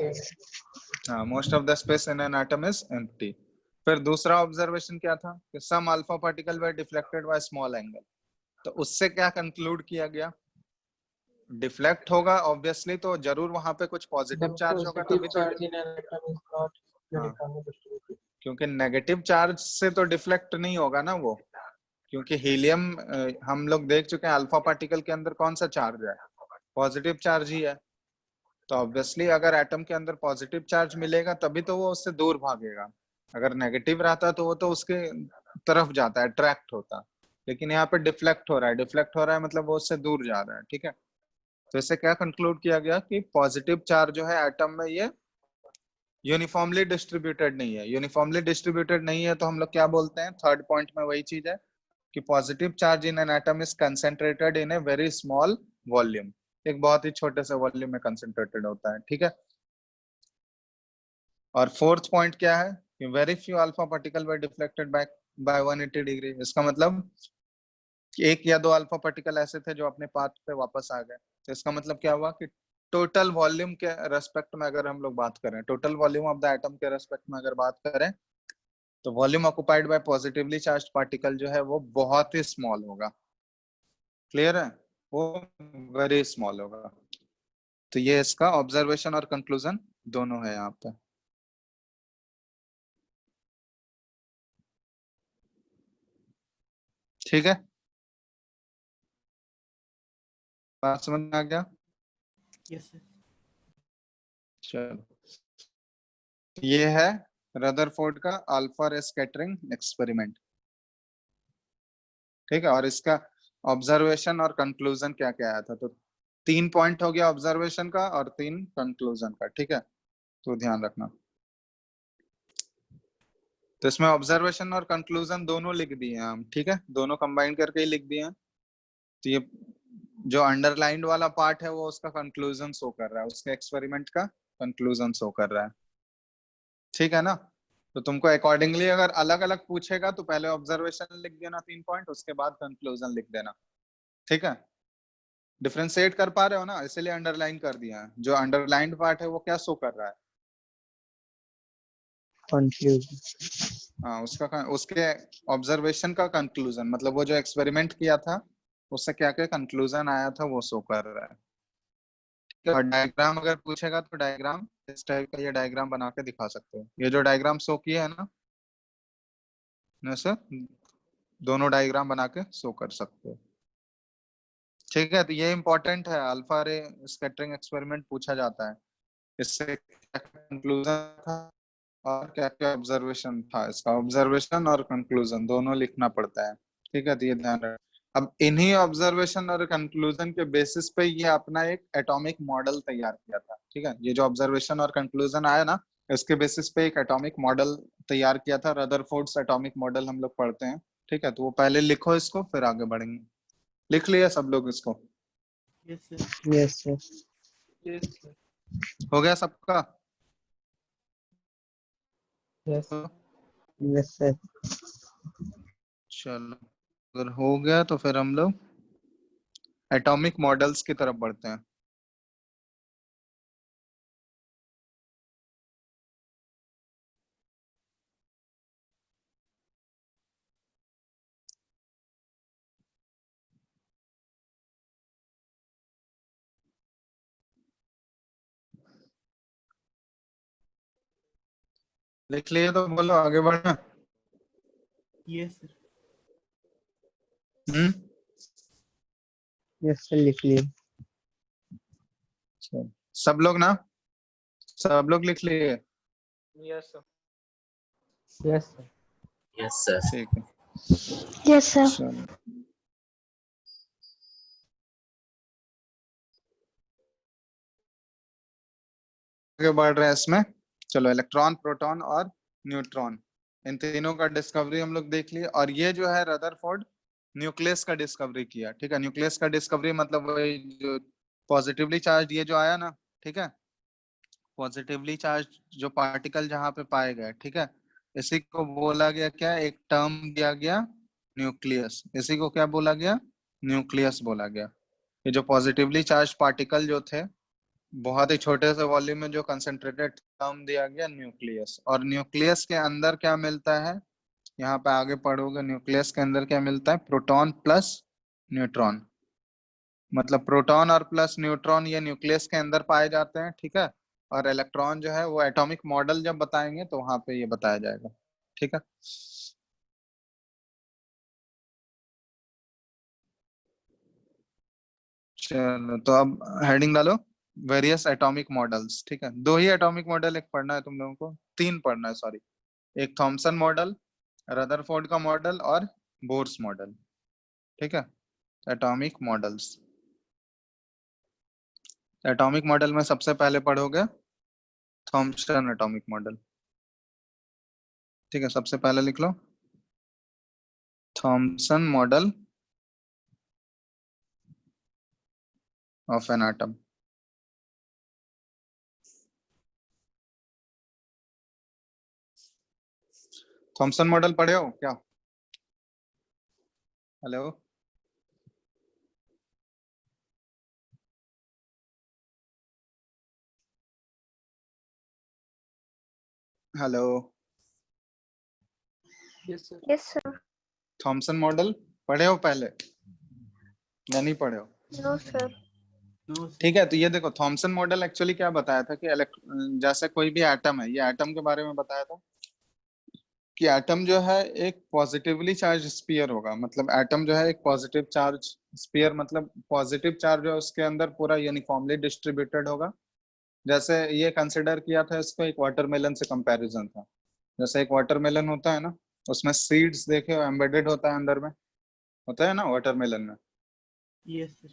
S1: हाँ, most of the space in an atom is empty. फिर दूसरा ऑब्जर्वेशन क्या था कि some alpha particle were deflected by small angle. तो उससे क्या कंक्लूड किया गया? डिफ्लेक्ट होगा ऑब्वियसली, तो जरूर वहां पे कुछ पॉजिटिव चार्ज होगा, तभी तो। हाँ, क्योंकि नेगेटिव चार्ज से तो डिफ्लेक्ट नहीं होगा ना वो, क्योंकि हीलियम हम लोग देख चुके हैं अल्फा पार्टिकल के अंदर कौन सा चार्ज है? पॉजिटिव चार्ज ही है। तो ऑब्वियसली अगर एटम के अंदर पॉजिटिव चार्ज मिलेगा तभी तो वो उससे दूर भागेगा। अगर नेगेटिव रहता तो वो तो उसके तरफ जाता है, अट्रैक्ट होता। लेकिन यहाँ पे डिफ्लेक्ट हो रहा है, डिफ्लेक्ट हो रहा है मतलब वो उससे दूर जा रहा है, ठीक है? तो इससे क्या कंक्लूड किया गया कि पॉजिटिव चार्ज जो है एटम में ये यूनिफॉर्मली डिस्ट्रीब्यूटेड नहीं है। यूनिफॉर्मली डिस्ट्रीब्यूटेड नहीं है तो हम लोग क्या बोलते हैं? थर्ड पॉइंट में वही चीज है कि positive charge in an atom is concentrated in a very small volume. एक बहुत ही छोटे से वॉल्यूम में कंसेंट्रेटेड होता है, ठीक है? और फोर्थ पॉइंट क्या है कि very few alpha particle were deflected bye 180 degree. इसका मतलब कि एक या दो अल्फा पार्टिकल ऐसे थे जो अपने पाथ पे वापस आ गए। तो इसका मतलब क्या हुआ कि टोटल वॉल्यूम के रेस्पेक्ट में अगर हम लोग बात करें, total volume of the atom के रेस्पेक्ट में अगर बात करें, तो volume occupied by positively charged particle जो है वो बहुत ही स्मॉल होगा। क्लियर है? वो वेरी स्मॉल होगा। तो ये इसका ऑब्जर्वेशन और कंक्लूजन दोनों है यहाँ पे। ठीक है, बात समझ में आ गया?
S2: Yes, sir.
S1: चलो, ये है रदरफोर्ड का अल्फा रे स्कैटरिंग एक्सपेरिमेंट, ठीक है? और इसका ऑब्जर्वेशन और कंक्लूजन क्या क्या आया था? तो 3 पॉइंट हो गया ऑब्जर्वेशन का और 3 कंक्लूजन का, ठीक है? तो ध्यान रखना। तो इसमें ऑब्जर्वेशन और कंक्लूजन दोनों लिख दिए हैं हम, ठीक है? दोनों कंबाइन करके ही लिख दिए हैं। तो ये जो अंडरलाइंड वाला पार्ट है वो उसका कंक्लूजन शो कर रहा है, उसके एक्सपेरिमेंट का कंक्लूजन शो कर रहा है, ठीक है ना? तो तुमको अकॉर्डिंगली अगर अलग अलग पूछेगा तो पहले ऑब्जर्वेशन लिख देना 3 पॉइंट, उसके बाद कंक्लूजन लिख देना, ठीक है? डिफ्रेंशिएट कर पा रहे हो ना? इसलिए अंडरलाइन कर दिया है। जो अंडरलाइंड पार्ट है वो क्या शो कर रहा है?
S3: Confusion.
S1: हाँ, उसके ऑब्जर्वेशन का कंक्लूजन, मतलब वो जो एक्सपेरिमेंट किया था उससे क्या क्या कंक्लूजन आया था वो शो कर रहा है। और डायग्राम अगर पूछेगा तो डायग्राम इस टाइप का, ये डायग्राम बना के दिखा सकते हो। ये जो डायग्राम शो किया है ना, ऐसे दोनों डायग्राम बना के शो कर सकते हो, ठीक है? तो ये इंपॉर्टेंट है, अल्फा रे स्कैटरिंग एक्सपेरिमेंट पूछा जाता है। इससे क्या कंक्लूजन था और क्या क्या ऑब्जर्वेशन था, इसका ऑब्जर्वेशन और कंक्लूजन दोनों लिखना पड़ता है, ठीक है? तो ये ध्यान रख। अब इन्हीं ऑब्जर्वेशन और कंक्लूजन के बेसिस पे ये अपना एक एटॉमिक मॉडल तैयार किया था, ठीक है? ये जो ऑब्जर्वेशन और कंक्लूजन आया ना, इसके बेसिस पे एक एटॉमिक मॉडल तैयार किया था। रदरफोर्ड्स एटॉमिक मॉडल हम लोग पढ़ते हैं, ठीक है? तो वो पहले लिखो इसको, फिर आगे बढ़ेंगे। लिख लिया सब लोग इसको?
S2: Yes, sir.
S3: Yes, sir.
S2: Yes, sir.
S1: हो गया सबका?
S2: Yes.
S1: तो
S3: Yes, sir.
S1: चलो, अगर हो गया तो फिर हम लोग एटॉमिक मॉडल्स की तरफ बढ़ते हैं। लिख लिए तो बोलो आगे बढ़ना।
S2: Yes, sir.
S3: यस सर लिख लिए।
S1: सब लोग लिख लिए?
S2: Yes sir. Yes sir.
S4: Yes sir.
S1: ठीक है,
S5: यस सर।
S1: चलो आगे बढ़ रहे हैं इसमें। चलो, इलेक्ट्रॉन, प्रोटॉन और न्यूट्रॉन, इन तीनों का डिस्कवरी हम लोग देख लिए। और ये जो है रदरफोर्ड न्यूक्लियस का डिस्कवरी किया। ठीक है, न्यूक्लियस का डिस्कवरी मतलब वही जो पॉजिटिवली चार्ज ये जो आया ना, ठीक है, पॉजिटिवली चार्ज जो पार्टिकल जहां पे पाए गए, ठीक है, इसी को बोला गया क्या, एक टर्म दिया गया न्यूक्लियस। इसी को क्या बोला गया, न्यूक्लियस बोला गया। ये जो पॉजिटिवली चार्ज पार्टिकल जो थे, बहुत ही छोटे से वॉल्यूम में जो कंसेंट्रेटेड, टर्म दिया गया न्यूक्लियस। और न्यूक्लियस के अंदर क्या मिलता है, यहाँ पे आगे पढ़ोगे, न्यूक्लियस के अंदर क्या मिलता है, प्रोटॉन प्लस न्यूट्रॉन। मतलब प्रोटॉन और प्लस न्यूट्रॉन ये न्यूक्लियस के अंदर पाए जाते हैं, ठीक है। और इलेक्ट्रॉन जो है वो एटॉमिक मॉडल जब बताएंगे तो वहां पे ये बताया जाएगा, ठीक है। चलो, तो अब हेडिंग डालो, वेरियस एटॉमिक मॉडल्स। ठीक है, दो ही एटॉमिक मॉडल एक पढ़ना है तुम लोगों को, तीन पढ़ना है सॉरी। एक थॉमसन मॉडल, रदरफोर्ड का मॉडल और बोर्स मॉडल, ठीक है। एटॉमिक मॉडल्स, एटॉमिक मॉडल में सबसे पहले पढ़ोगे थॉमसन एटॉमिक मॉडल, ठीक है। सबसे पहले लिख लो Thomson model of an atom. Thomson model पढ़े हो क्या? Hello, hello,
S2: yes sir.
S5: Yes sir.
S1: Thomson model पढ़े हो पहले या नहीं पढ़े हो?
S5: No sir.
S2: No sir.
S1: ठीक है, तो ये देखो थॉमसन मॉडल एक्चुअली क्या बताया था कि जैसे कोई भी एटम है, ये एटम के बारे में बताया था कि एटम जो है एक पॉजिटिवली चार्ज स्फीयर होगा। मतलब एटम जो है एक पॉजिटिव चार्ज स्फीयर, मतलब पॉजिटिव चार्ज जो है उसके अंदर पूरा यूनिफॉर्मली डिस्ट्रीब्यूटेड होगा। जैसे ये कंसिडर किया था इसको, एक वाटरमेलन से कंपैरिजन था। जैसे एक वाटरमेलन होता है ना, उसमें सीड्स देखे हो एम्बेडेड होता है अंदर में, होता है ना वाटरमेलन में।
S2: Yes sir.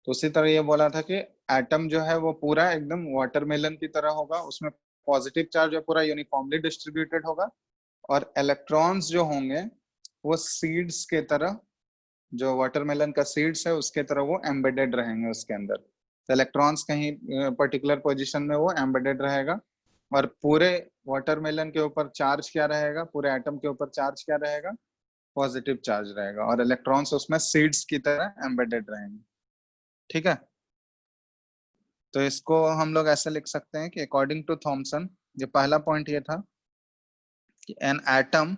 S1: तो उसी तरह ये बोला था कि एटम जो है वो पूरा एकदम वाटरमेलन की तरह होगा, उसमें पॉजिटिव चार्ज जो पूरा यूनिफॉर्मली डिस्ट्रीब्यूटेड होगा, और इलेक्ट्रॉन्स जो होंगे वो सीड्स के तरह, जो वाटरमेलन का सीड्स है उसके तरह वो एम्बेडेड रहेंगे उसके अंदर। तो इलेक्ट्रॉन्स कहीं पर्टिकुलर पोजीशन में वो एम्बेडेड रहेगा, और पूरे वाटरमेलन के ऊपर चार्ज क्या रहेगा, पूरे एटम के ऊपर चार्ज क्या रहेगा, पॉजिटिव चार्ज रहेगा, और इलेक्ट्रॉन्स उसमें सीड्स की तरह एम्बेडेड रहेंगे, ठीक है। तो इसको हम लोग ऐसे लिख सकते हैं कि अकॉर्डिंग टू थॉमसन, जो पहला पॉइंट ये था कि an atom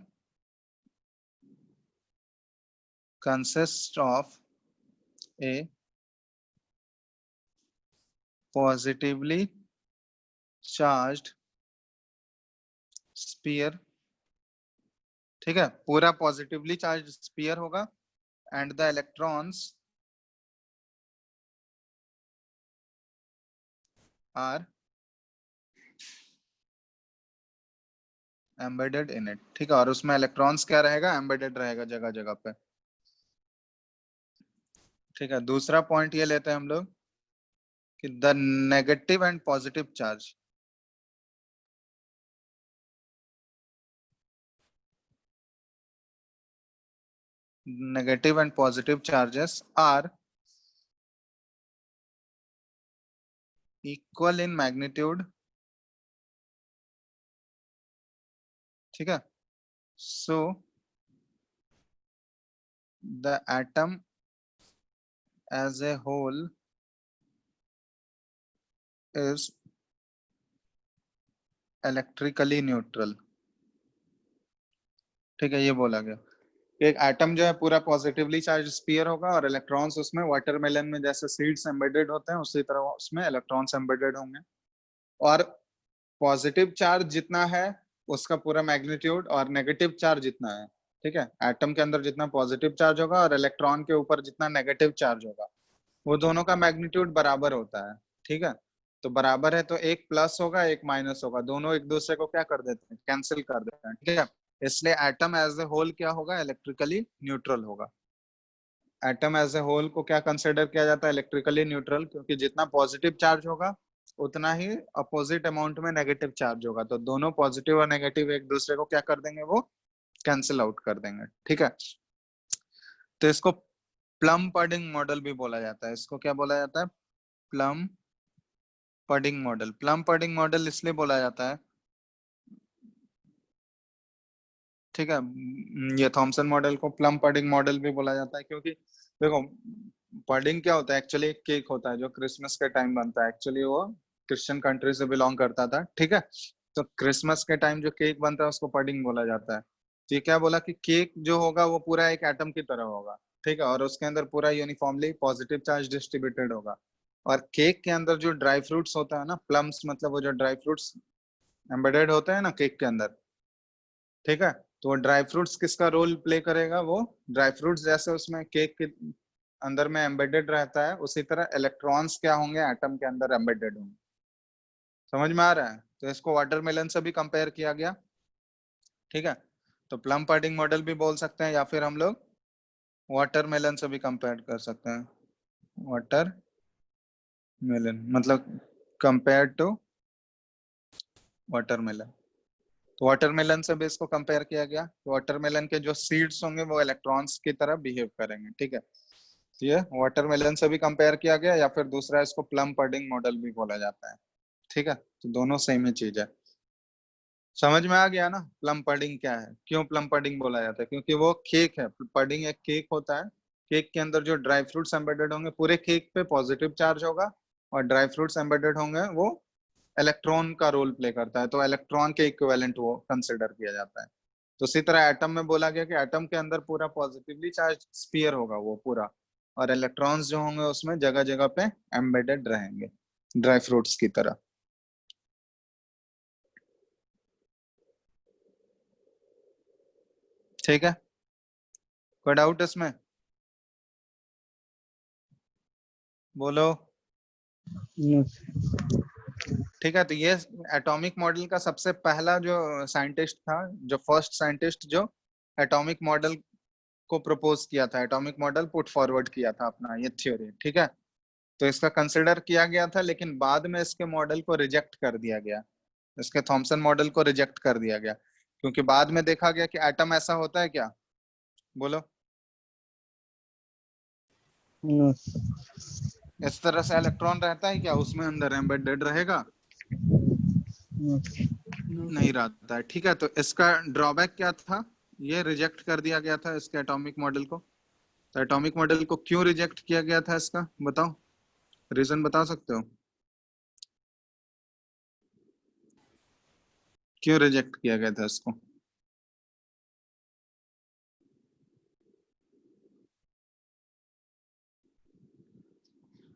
S1: consists of a positively charged sphere, ठीक है, पूरा पॉजिटिवली चार्ज स्फीयर होगा, and the electrons are embedded in it, ठीक है। और उसमें इलेक्ट्रॉन्स क्या रहेगा, एम्बेडेड रहेगा जगह जगह पे, ठीक है। दूसरा पॉइंट ये लेते हैं हम लोग कि the negative and positive charge, negative and positive charges are equal in magnitude, ठीक है। So the atom as a whole is electrically neutral, ठीक है। ये बोला गया एक एटम जो है पूरा पॉजिटिवली चार्ज स्फीयर होगा, और इलेक्ट्रॉन्स उसमें वाटरमेलन में जैसे सीड्स एम्बेडेड होते हैं उसी तरह उसमें इलेक्ट्रॉन्स एम्बेडेड होंगे, और पॉजिटिव चार्ज जितना है उसका पूरा मैग्नीट्यूड, और नेगेटिव चार्ज जितना है ठीक है, एटम के अंदर जितना पॉजिटिव चार्ज होगा और इलेक्ट्रॉन के ऊपर जितना नेगेटिव चार्ज होगा, वो दोनों का मैग्नीट्यूड बराबर होता है। ठीक है, तो बराबर है तो एक प्लस होगा एक माइनस होगा, दोनों एक दूसरे को क्या कर देते हैं, कैंसिल कर देते हैं। ठीक है, इसलिए एटम एज ए होल क्या होगा, इलेक्ट्रिकली न्यूट्रल होगा। एटम एज ए होल को क्या कंसिडर किया जाता है, इलेक्ट्रिकली न्यूट्रल, क्योंकि जितना पॉजिटिव चार्ज होगा उतना ही अपोजिट अमाउंट में नेगेटिव चार्ज होगा, तो दोनों पॉजिटिव और नेगेटिव एक दूसरे को क्या कर देंगे, वो कैंसिल आउट कर देंगे। ठीक है, तो इसको प्लम पडिंग मॉडल भी बोला जाता है। इसको क्या बोला जाता है, plum pudding model. Plum pudding model इसलिए बोला जाता है, ठीक है, ये थॉमसन मॉडल को प्लम पडिंग मॉडल भी बोला जाता है, क्योंकि देखो पडिंग क्या होता है, एक्चुअली एक केक होता है जो क्रिसमस के टाइम बनता है। एक्चुअली वो क्रिश्चियन कंट्री से बिलोंग करता था। ठीक है, तो क्रिसमस के टाइम जो केक बनता है उसको पडिंग बोला जाता है। तो ये क्या बोला कि केक जो होगा वो पूरा एक एटम की तरह होगा। ठीक है, और उसके अंदर पूरा यूनिफॉर्मली पॉजिटिव चार्ज डिस्ट्रीब्यूटेड होगा। और केक के अंदर जो ड्राई फ्रूट्स होता है ना, प्लम्स मतलब वो जो ड्राई फ्रूट्स एम्बेडेड होते हैं ना केक के अंदर, ठीक है, तो वो ड्राई फ्रूट्स किसका रोल प्ले करेगा, वो ड्राई फ्रूट्स जैसे उसमें केक के अंदर में एम्बेडेड रहता है, उसी तरह इलेक्ट्रॉन्स क्या होंगे, एटम के अंदर एम्बेडेड होंगे। समझ में आ रहा है, तो इसको वाटरमेलन से भी कंपेयर किया गया। ठीक है, तो प्लम पडिंग मॉडल भी बोल सकते हैं, या फिर हम लोग वाटरमेलन से भी कंपेयर कर सकते हैं। वाटरमेलन मतलब कंपेयर टू वाटरमेलन, तो वाटरमेलन से भी इसको कंपेयर किया गया। तो वाटरमेलन के जो सीड्स होंगे वो इलेक्ट्रॉन्स की तरह बिहेव करेंगे। ठीक है, तो ये वाटरमेलन से भी कंपेयर किया गया, या फिर दूसरा इसको प्लम पडिंग मॉडल भी बोला जाता है। ठीक है, तो दोनों सेम ही चीज है। समझ में आ गया ना प्लम पडिंग क्या है, क्यों प्लम पडिंग बोला जाता है, क्योंकि वो केक है। पडिंग एक केक होता है, केक के अंदर जो ड्राई फ्रूट्स एम्बेडेड होंगे, पूरे केक पे पॉजिटिव चार्ज होगा, और ड्राई फ्रूट्स एम्बेडेड होंगे वो इलेक्ट्रॉन का रोल प्ले करता है, तो इलेक्ट्रॉन के इक्विवेलेंट वो कंसिडर किया जाता है। तो इसी तरह एटम में बोला गया कि एटम के अंदर पूरा पॉजिटिवली चार्ज स्फीयर होगा वो पूरा, और इलेक्ट्रॉन्स जो होंगे उसमें जगह जगह पे एम्बेडेड रहेंगे ड्राई फ्रूट्स की तरह। ठीक है, कोई डाउट इसमें, बोलो।
S3: No.
S1: ठीक है, तो ये एटॉमिक मॉडल का सबसे पहला जो साइंटिस्ट था, जो फर्स्ट साइंटिस्ट जो एटॉमिक मॉडल को प्रपोज किया था, एटॉमिक मॉडल पुट फॉरवर्ड किया था अपना ये थ्योरी। ठीक है, तो इसका कंसिडर किया गया था, लेकिन बाद में इसके मॉडल को रिजेक्ट कर दिया गया, इसके थॉमसन मॉडल को रिजेक्ट कर दिया गया, क्योंकि बाद में देखा गया कि एटम ऐसा होता है क्या, बोलो।
S3: No.
S1: इस तरह से इलेक्ट्रॉन रहता है क्या उसमें अंदर एम्बेडेड रहेगा,
S3: No.
S1: नहीं रहता है। ठीक है, तो इसका ड्रॉबैक क्या था, ये रिजेक्ट कर दिया गया था इसके एटॉमिक मॉडल को। तो एटॉमिक मॉडल को क्यों रिजेक्ट किया गया था, इसका बताओ, रीजन बता सकते हो क्यों रिजेक्ट किया गया था इसको।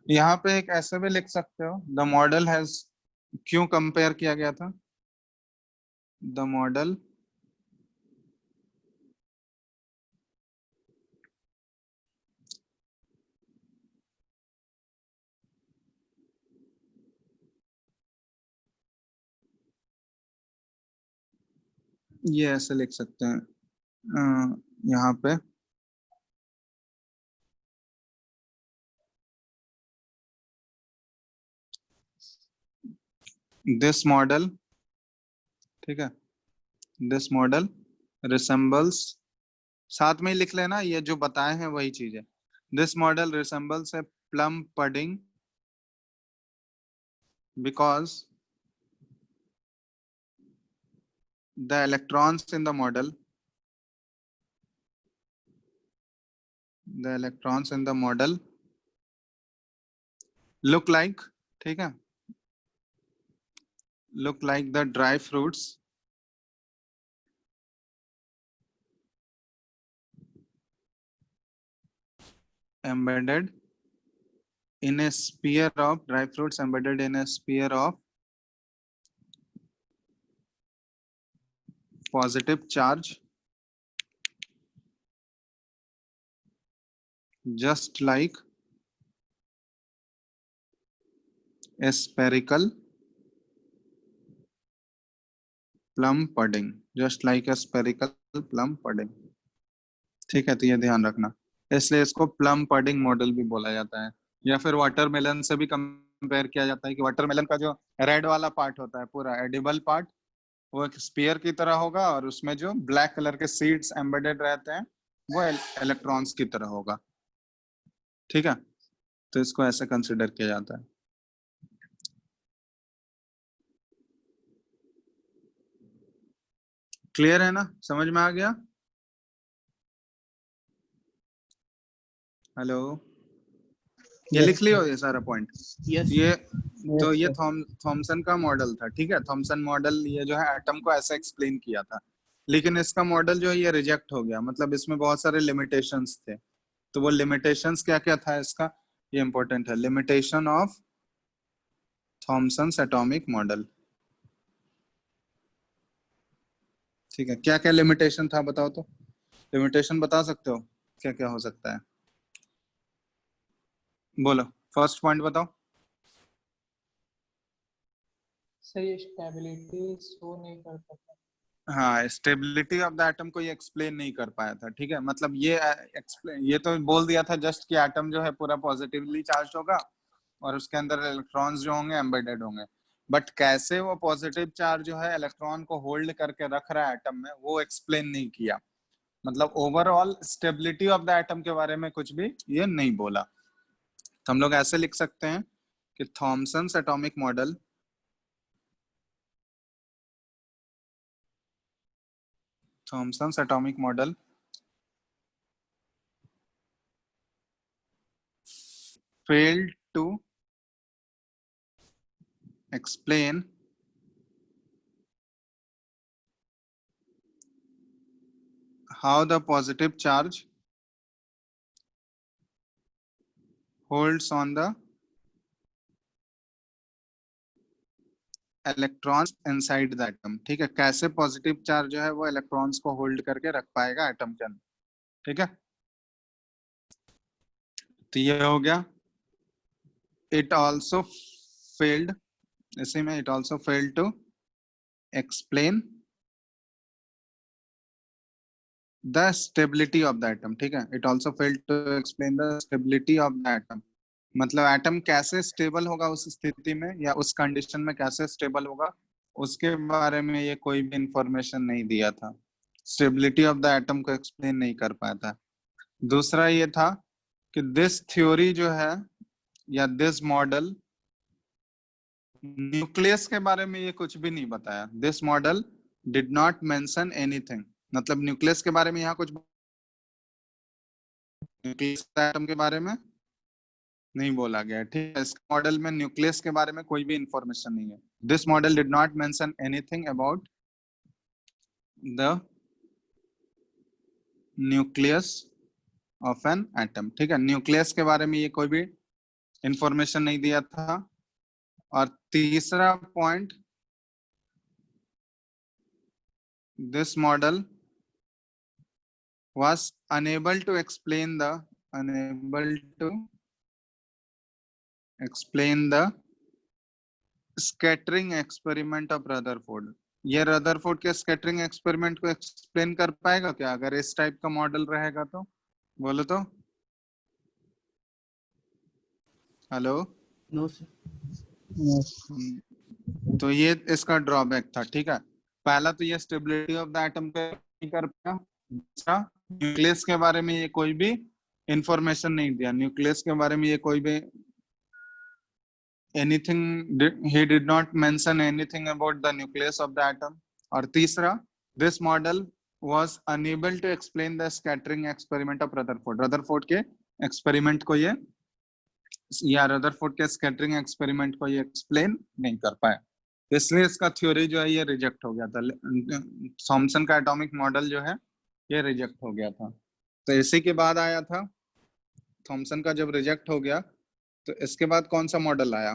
S1: यहाँ पे एक ऐसे भी लिख सकते हो, द मॉडल हैज, क्यों कंपेयर किया गया था, द मॉडल ये ऐसे लिख सकते हैं यहाँ पे, दिस मॉडल, ठीक है, दिस मॉडल रिसेंबल्स, साथ में ही लिख लेना, ये जो बताए हैं वही चीज है। This model resembles A plum pudding because the electrons in the model, the electrons in the model look like, ठीक है, look like the dry fruits embedded in a sphere of, dry fruits embedded in a sphere of positive charge just like a spherical plum pudding, just like a spherical plum pudding। ठीक है, तो ये ध्यान रखना, इसलिए इसको plum pudding model भी बोला जाता है। या फिर वाटरमेलन से भी कंपेयर किया जाता है कि वाटरमेलन का जो रेड वाला पार्ट होता है, पूरा एडिबल पार्ट, वो एक स्पीयर की तरह होगा और उसमें जो ब्लैक कलर के सीड्स एम्बेडेड रहते हैं वो इलेक्ट्रॉन्स की तरह होगा। ठीक है, तो इसको ऐसे कंसिडर किया जाता है। क्लियर है ना, समझ में आ गया? हेलो, ये
S3: Yes,
S1: लिख लियो
S3: sir.
S1: ये सारा पॉइंट।
S2: Yes,
S1: ये
S3: Yes,
S1: तो ये
S3: sir.
S1: थॉमसन का मॉडल था। ठीक है, थॉमसन मॉडल ये जो है एटम को ऐसे एक्सप्लेन किया था, लेकिन इसका मॉडल जो है ये रिजेक्ट हो गया, मतलब इसमें बहुत सारे लिमिटेशंस थे। तो वो लिमिटेशंस क्या क्या था इसका, ये इंपॉर्टेंट है। Limitation of Thomson's atomic model. ठीक है, क्या क्या लिमिटेशन था बताओ तो, लिमिटेशन बता सकते हो क्या क्या हो सकता है? बोलो, फर्स्ट पॉइंट बताओ।
S2: सर ये स्टेबिलिटी शो नहीं कर पाता।
S1: हाँ, स्टेबिलिटी ऑफ द एटम को ये एक्सप्लेन नहीं कर पाया था। ठीक है, मतलब ये एक्सप्लेन, ये तो बोल दिया था जस्ट कि एटम जो है पूरा पॉजिटिवली चार्ज होगा और उसके अंदर इलेक्ट्रॉन्स जो होंगे एम्बेडेड होंगे, बट कैसे वो पॉजिटिव चार्ज जो है इलेक्ट्रॉन को होल्ड करके रख रहा है एटम में, वो एक्सप्लेन नहीं किया। मतलब overall stability of the atom के बारे में कुछ भी ये नहीं बोला। तो हम लोग ऐसे लिख सकते हैं कि Thomson's atomic model Thomson's atomic model failed to explain how the positive charge holds on the electrons inside the atom। ठीक है, कैसे पॉजिटिव चार्ज जो है वो इलेक्ट्रॉन्स को होल्ड करके रख पाएगा एटम के अंदर। ठीक है, तो ये हो गया। इट ऑल्सो फेल्ड, इसी में it also failed to explain the stability of the atom. ठीक है, it also failed to explain the stability of the atom, मतलब एटम कैसे स्टेबल होगा उस स्थिति में या उस कंडीशन में कैसे स्टेबल होगा, उसके बारे में ये कोई भी इंफॉर्मेशन नहीं दिया था। स्टेबिलिटी ऑफ द एटम को एक्सप्लेन नहीं कर पाया था। दूसरा ये था कि दिस थ्योरी जो है या दिस मॉडल, न्यूक्लियस के बारे में ये कुछ भी नहीं बताया। This model did not mention anything, मतलब न्यूक्लियस के बारे में यहाँ कुछ, न्यूक्लियस एटम के बारे में नहीं बोला गया। ठीक है, इस मॉडल में न्यूक्लियस के बारे में कोई भी इंफॉर्मेशन नहीं है। This model did not mention anything about the nucleus of an atom. ठीक है, न्यूक्लियस के बारे में ये कोई भी इंफॉर्मेशन नहीं दिया था। और तीसरा point, this model was unable to explain the scattering experiment of Rutherford. ये रदरफोर्ड के स्कैटरिंग एक्सपेरिमेंट को एक्सप्लेन कर पाएगा क्या अगर इस टाइप का मॉडल रहेगा तो? बोलो तो। Hello,
S2: no sir.
S3: Yes.
S1: तो ये इसका ड्रॉबैक था। ठीक है, पहला तो ये स्टेबिलिटी ऑफ द एटम पे नहीं कर पाया। दूसरा, न्यूक्लियस के बारे में ये कोई भी इंफॉर्मेशन नहीं दिया। न्यूक्लियस के बारे में ये कोई भी anything he did not mention anything about the nucleus of the atom। और तीसरा, this model was unable to explain the scattering experiment of Rutherford। Rutherford के एक्सपेरिमेंट को ये या रदरफोर्ड के स्कैटरिंग एक्सपेरिमेंट को ये एक्सप्लेन नहीं कर पाया, इसलिए इसका थ्योरी जो है ये रिजेक्ट हो गया था। थॉमसन का एटॉमिक मॉडल जो है ये रिजेक्ट हो गया था। तो इसी के बाद आया था, थॉमसन का जब रिजेक्ट हो गया तो इसके बाद कौन सा मॉडल आया?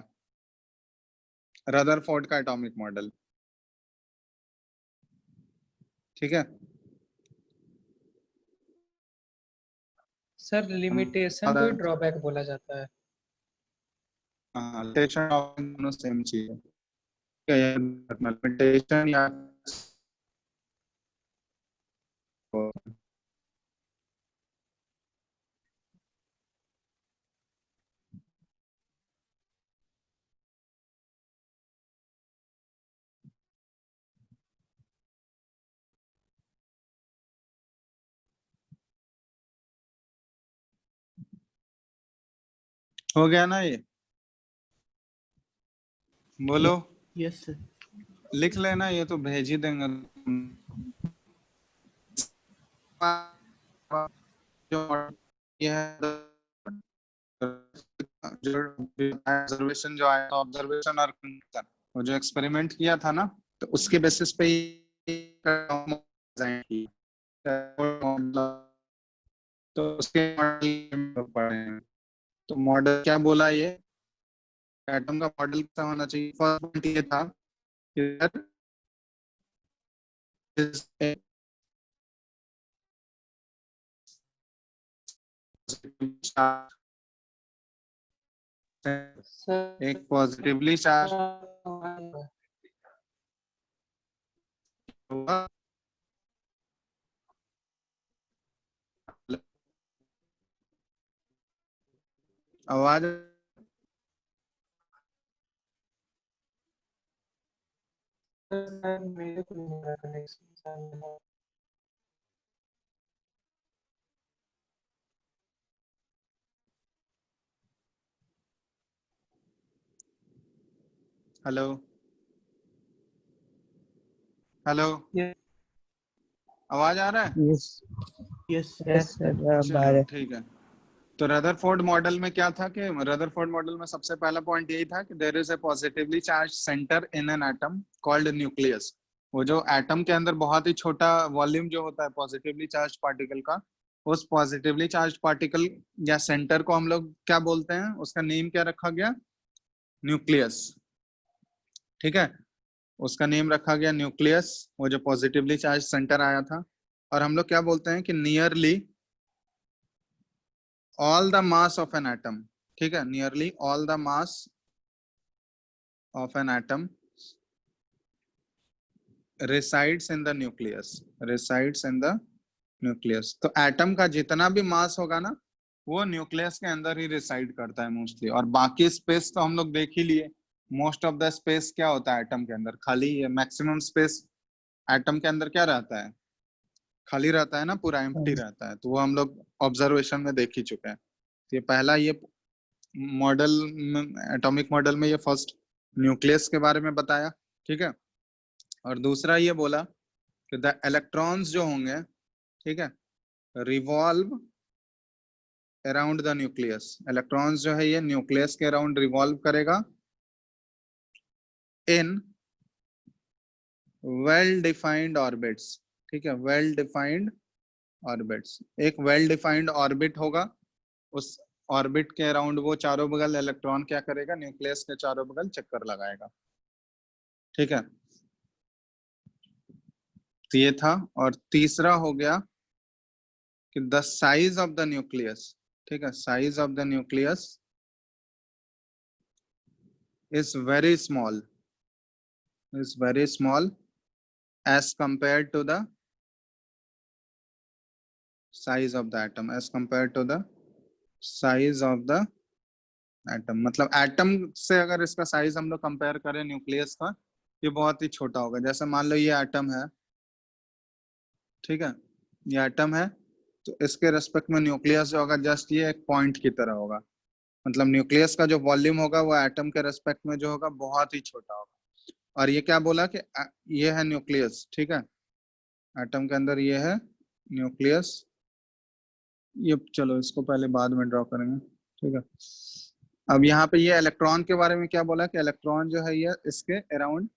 S1: रदरफोर्ड का एटॉमिक मॉडल। ठीक है,
S2: सर लिमिटेशन को ड्रॉबैक बोला जाता है।
S1: हाँ, लिमिटेशन दोनों सेम चीज है। लिमिटेशन या हो गया ना ये? बोलो।
S5: Yes sir.
S1: लिख लेना, ये तो भेज ही देंगे। जो ये है जो ऑब्जर्वेशन जो आया, ऑब्जर्वेशन और कंक्लूजन, वो जो एक्सपेरिमेंट किया था ना, तो उसके बेसिस पे तो उसके मॉडल पढ़े हैं। तो मॉडल क्या बोला ये, एटम का मॉडल कैसा होना चाहिए? फर्स्ट पॉइंट ये था कि
S2: सर
S1: एक पॉजिटिवली चार्ज होगा, आवाज
S2: मेरे को नहीं मिला कनेक्शन।
S1: Hello hello,
S2: Yes.
S1: आवाज आ रहा है?
S3: यस
S5: यस
S3: यस सर
S1: चलो ठीक है। तो रदरफोर्ड मॉडल में क्या था कि रदरफोर्ड मॉडल में सबसे पहला पॉइंट यही था कि there is a positively charge centre in an atom called nucleus. वो जो एटम के अंदर बहुत ही छोटा वॉल्यूम जो होता है पॉजिटिवली चार्ज पार्टिकल का, उस पॉजिटिवली चार्ज पार्टिकल या सेंटर को हम लोग क्या बोलते हैं, उसका नेम क्या रखा गया? न्यूक्लियस। ठीक है, उसका नेम रखा गया न्यूक्लियस, वो जो पॉजिटिवली चार्ज सेंटर आया था। और हम लोग क्या बोलते हैं कि nearly all the mass of an atom, ठीक है, nearly all the mass of an atom resides in the nucleus, resides in the nucleus। तो एटम का जितना भी मास होगा ना, वो न्यूक्लियस के अंदर ही रिसाइड करता है मोस्टली। और बाकी स्पेस तो हम लोग देख ही लिए, मोस्ट ऑफ द स्पेस क्या होता है एटम के अंदर? खाली है। मैक्सिमम स्पेस एटम के अंदर क्या रहता है? खाली रहता है ना, पूरा एम्प्टी रहता है। तो वो हम लोग ऑब्जर्वेशन में देख ही चुके हैं। ये पहला ये मॉडल, एटॉमिक मॉडल में ये फर्स्ट न्यूक्लियस के बारे में बताया। ठीक है, और दूसरा ये बोला कि द इलेक्ट्रॉन्स जो होंगे, ठीक है, revolve around the nucleus. Electrons जो है ये न्यूक्लियस के अराउंड रिवॉल्व करेगा इन वेल डिफाइंड ऑर्बिट्स। ठीक है, वेल डिफाइंड ऑर्बिट्स। एक वेल डिफाइंड ऑर्बिट होगा, उस ऑर्बिट के अराउंड वो चारों बगल इलेक्ट्रॉन क्या करेगा? न्यूक्लियस के चारों बगल चक्कर लगाएगा। ठीक है, तो ये था। और तीसरा हो गया कि the size of the nucleus, ठीक है, size of the nucleus is very small, is very small as compare to the size of the atom, as compare to the size of the atom. मतलब atom से अगर इसका size हम लोग compare करें nucleus का, ये बहुत ही छोटा होगा। जैसे मान लो ये एटम है, ठीक है, ये एटम है, तो इसके रेस्पेक्ट में न्यूक्लियस जो होगा जस्ट ये एक पॉइंट की तरह होगा। मतलब न्यूक्लियस का जो वॉल्यूम होगा वो एटम के रेस्पेक्ट में जो होगा बहुत ही छोटा होगा। और ये क्या बोला कि ये है न्यूक्लियस, ठीक है, एटम के अंदर ये है न्यूक्लियस। ये चलो इसको पहले बाद में ड्रॉ करेंगे। ठीक है, अब यहाँ पे ये इलेक्ट्रॉन के बारे में क्या बोला कि इलेक्ट्रॉन जो है ये इसके अराउंड,